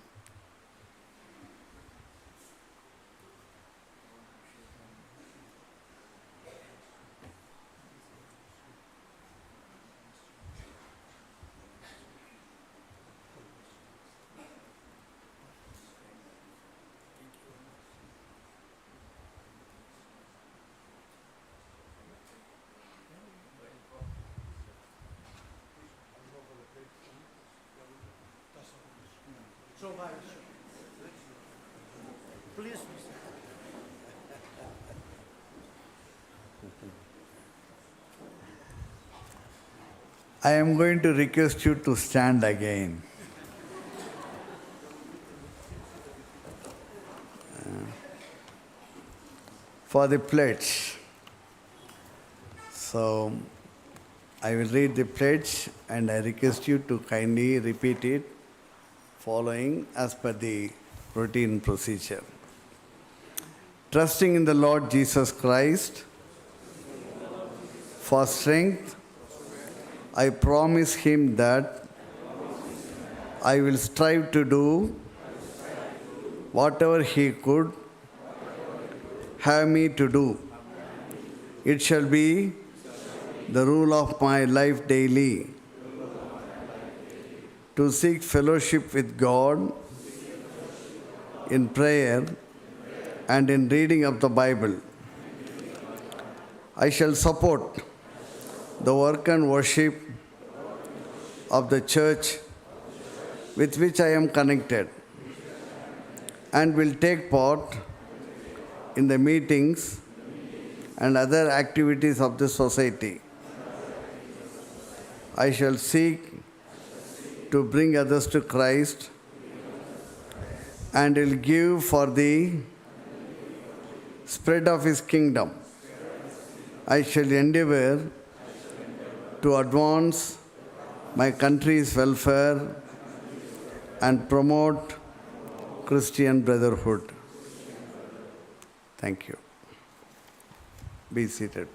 Please. I am going to request you to stand again. For the pledge. So, I will read the pledge and I request you to kindly repeat it following as per the routine procedure. Trusting in the Lord Jesus Christ for strength, I promise Him that I will strive to do whatever He could have me to do. It shall be the rule of my life daily to seek fellowship with God in prayer and in reading of the Bible. I shall support the work and worship of the church with which I am connected and will take part in the meetings and other activities of the society. I shall seek to bring others to Christ and will give for the spread of His kingdom. I shall endeavor to advance my country's welfare and promote Christian brotherhood. Thank you. Be seated, please.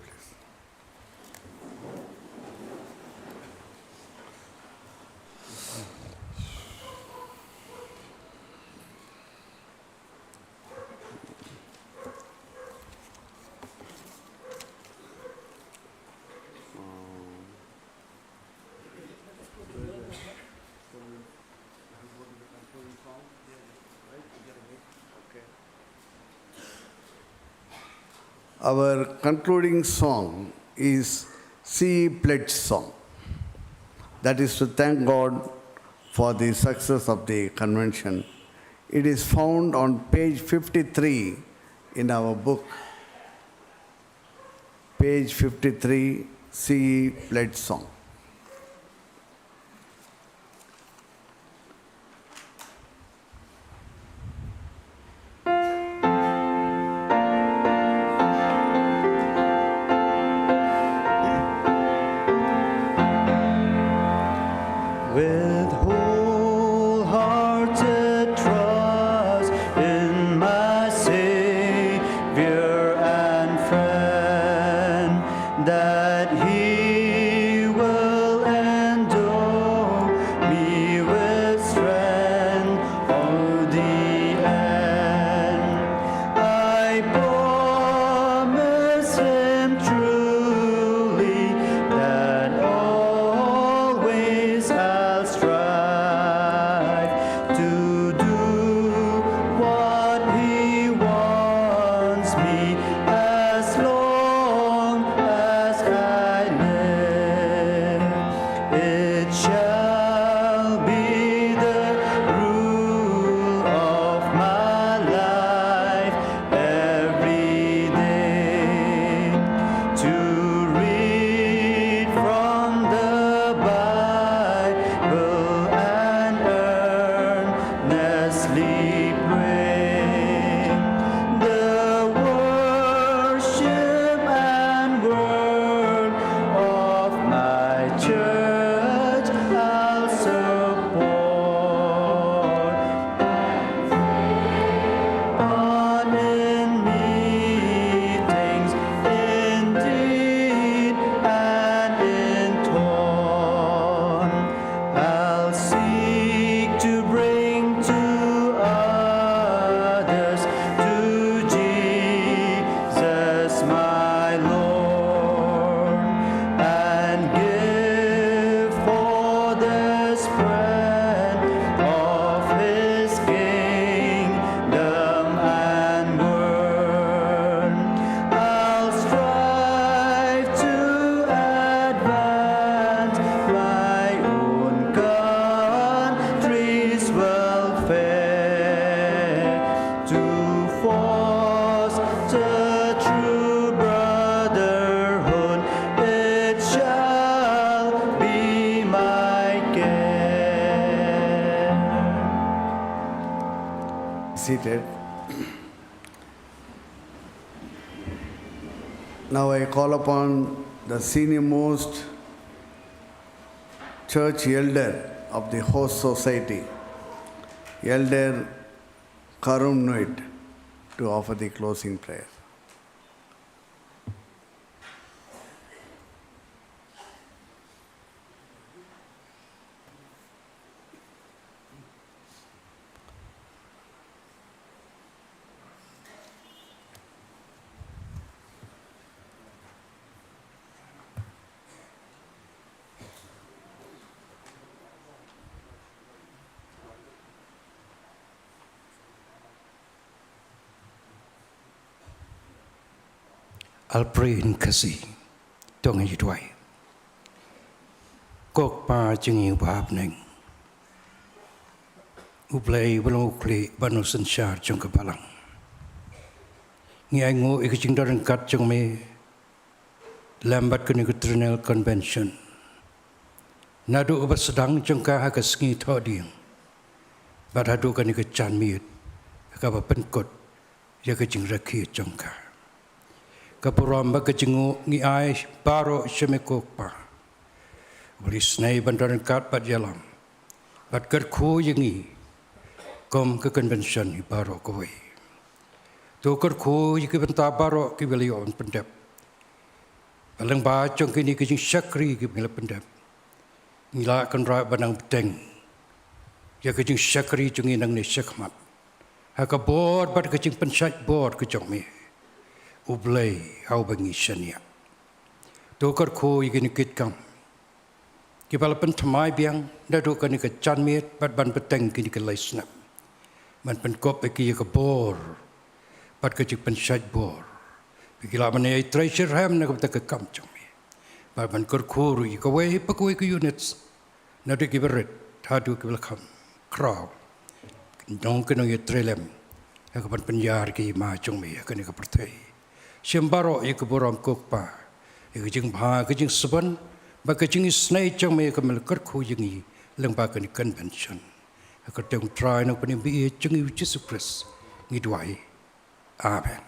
Our concluding song is C Pledge Song. That is to thank God for the success of the convention. It is found on page 53 in our book. Page 53, C Pledge Song. With wholehearted trust in my Savior and friend, that He will endure me with strength all the end. I promise Him truly that always I'll strive to do what He wants me as long as I live. It shall be the rule of my life every day to read from the Bible and earnestly pray. The worship and work of my church I'll support. On in meetings, in deed and in tone, I'll seek to bring to seated. Now I call upon the senior most church elder of the host society, Elder Karumnuit, to offer the closing prayer. I'll pray in Kasi. Don't you do I? Kok pa jingi wab neng. Uplay balokli banusan shar chung kapalang. Ngi ai ngo ikaching daran kat chung me lambat kani ku Triennial Convention. Nadu ubat sedang chung ka hakas ngi thoding. Bat hadu kani ku chan miut. Ka ba penkot ya kaching rakhi chung ka. Kapuram bagajingu ngi ai baro shemekok pa. Ulis nay bandaran kat pat yalam. Bat kerku yangi kom ke convention hi baro koi. To kerku yiki benta baro ki belion pendep. Balang ba chong kini kijing syakri ki bela pendep. Ngila kan ra banang beteng. Ya kijing syakri chungi nang ni syakmat. Haka board bat kijing pensat board ke chong me. Ublay how bangi shania. Dokar ko igini kitkam. Kibalapan tamai biang dadu kani ka chanmiet bat ban peteng kini ka laisnap. Man pen kop eki ka bor bat ka chik pen shaj bor. Bigila man ay treasure ham na ka kam chami. Bat ban kor khuru i ka way pa ko ka units. Nadu kibaret hadu kibalakam kraw. Dong kano ye trelem. Ka ban penyar ki ma chumi kani ka pertei. Siambaro ikuburam kokpa, ikujing bha, ikujing seban, bakujing isnai chang me kamel kerku jingi lengbakan convention. Akateng try nak pani bi jingi Jesus Christ ngidwai. Amen.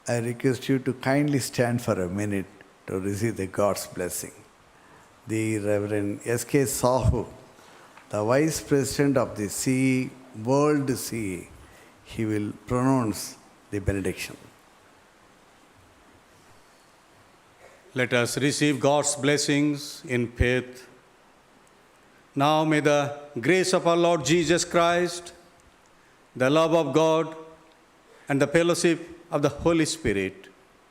I request you to kindly stand for a minute to receive the God's blessing. The Reverend S.K. Sahu, the Vice President of the CE, World CE, he will pronounce the benediction. Let us receive God's blessings in faith. Now may the grace of our Lord Jesus Christ, the love of God, and the fellowship of the Holy Spirit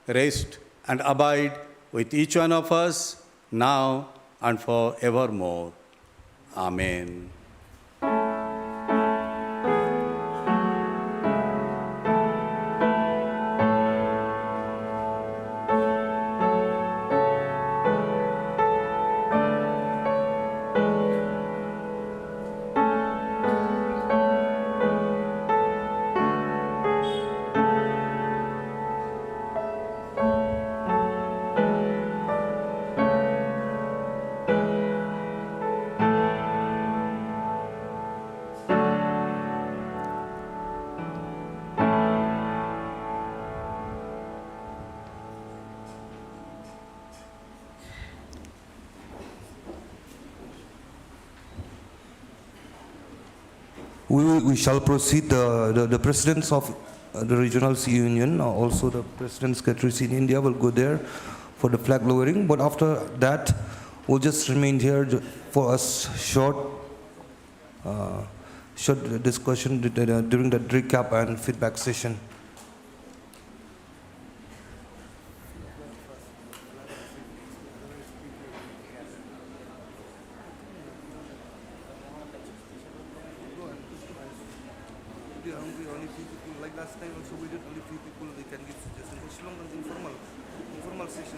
rest and abide with each one of us now and forevermore. Amen. We shall proceed. The presidents of the regional sea union, also the president secretaries in India will go there for the flag lowering. But after that, we'll just remain here for a short discussion during the recap and feedback session. Like last time also we did only few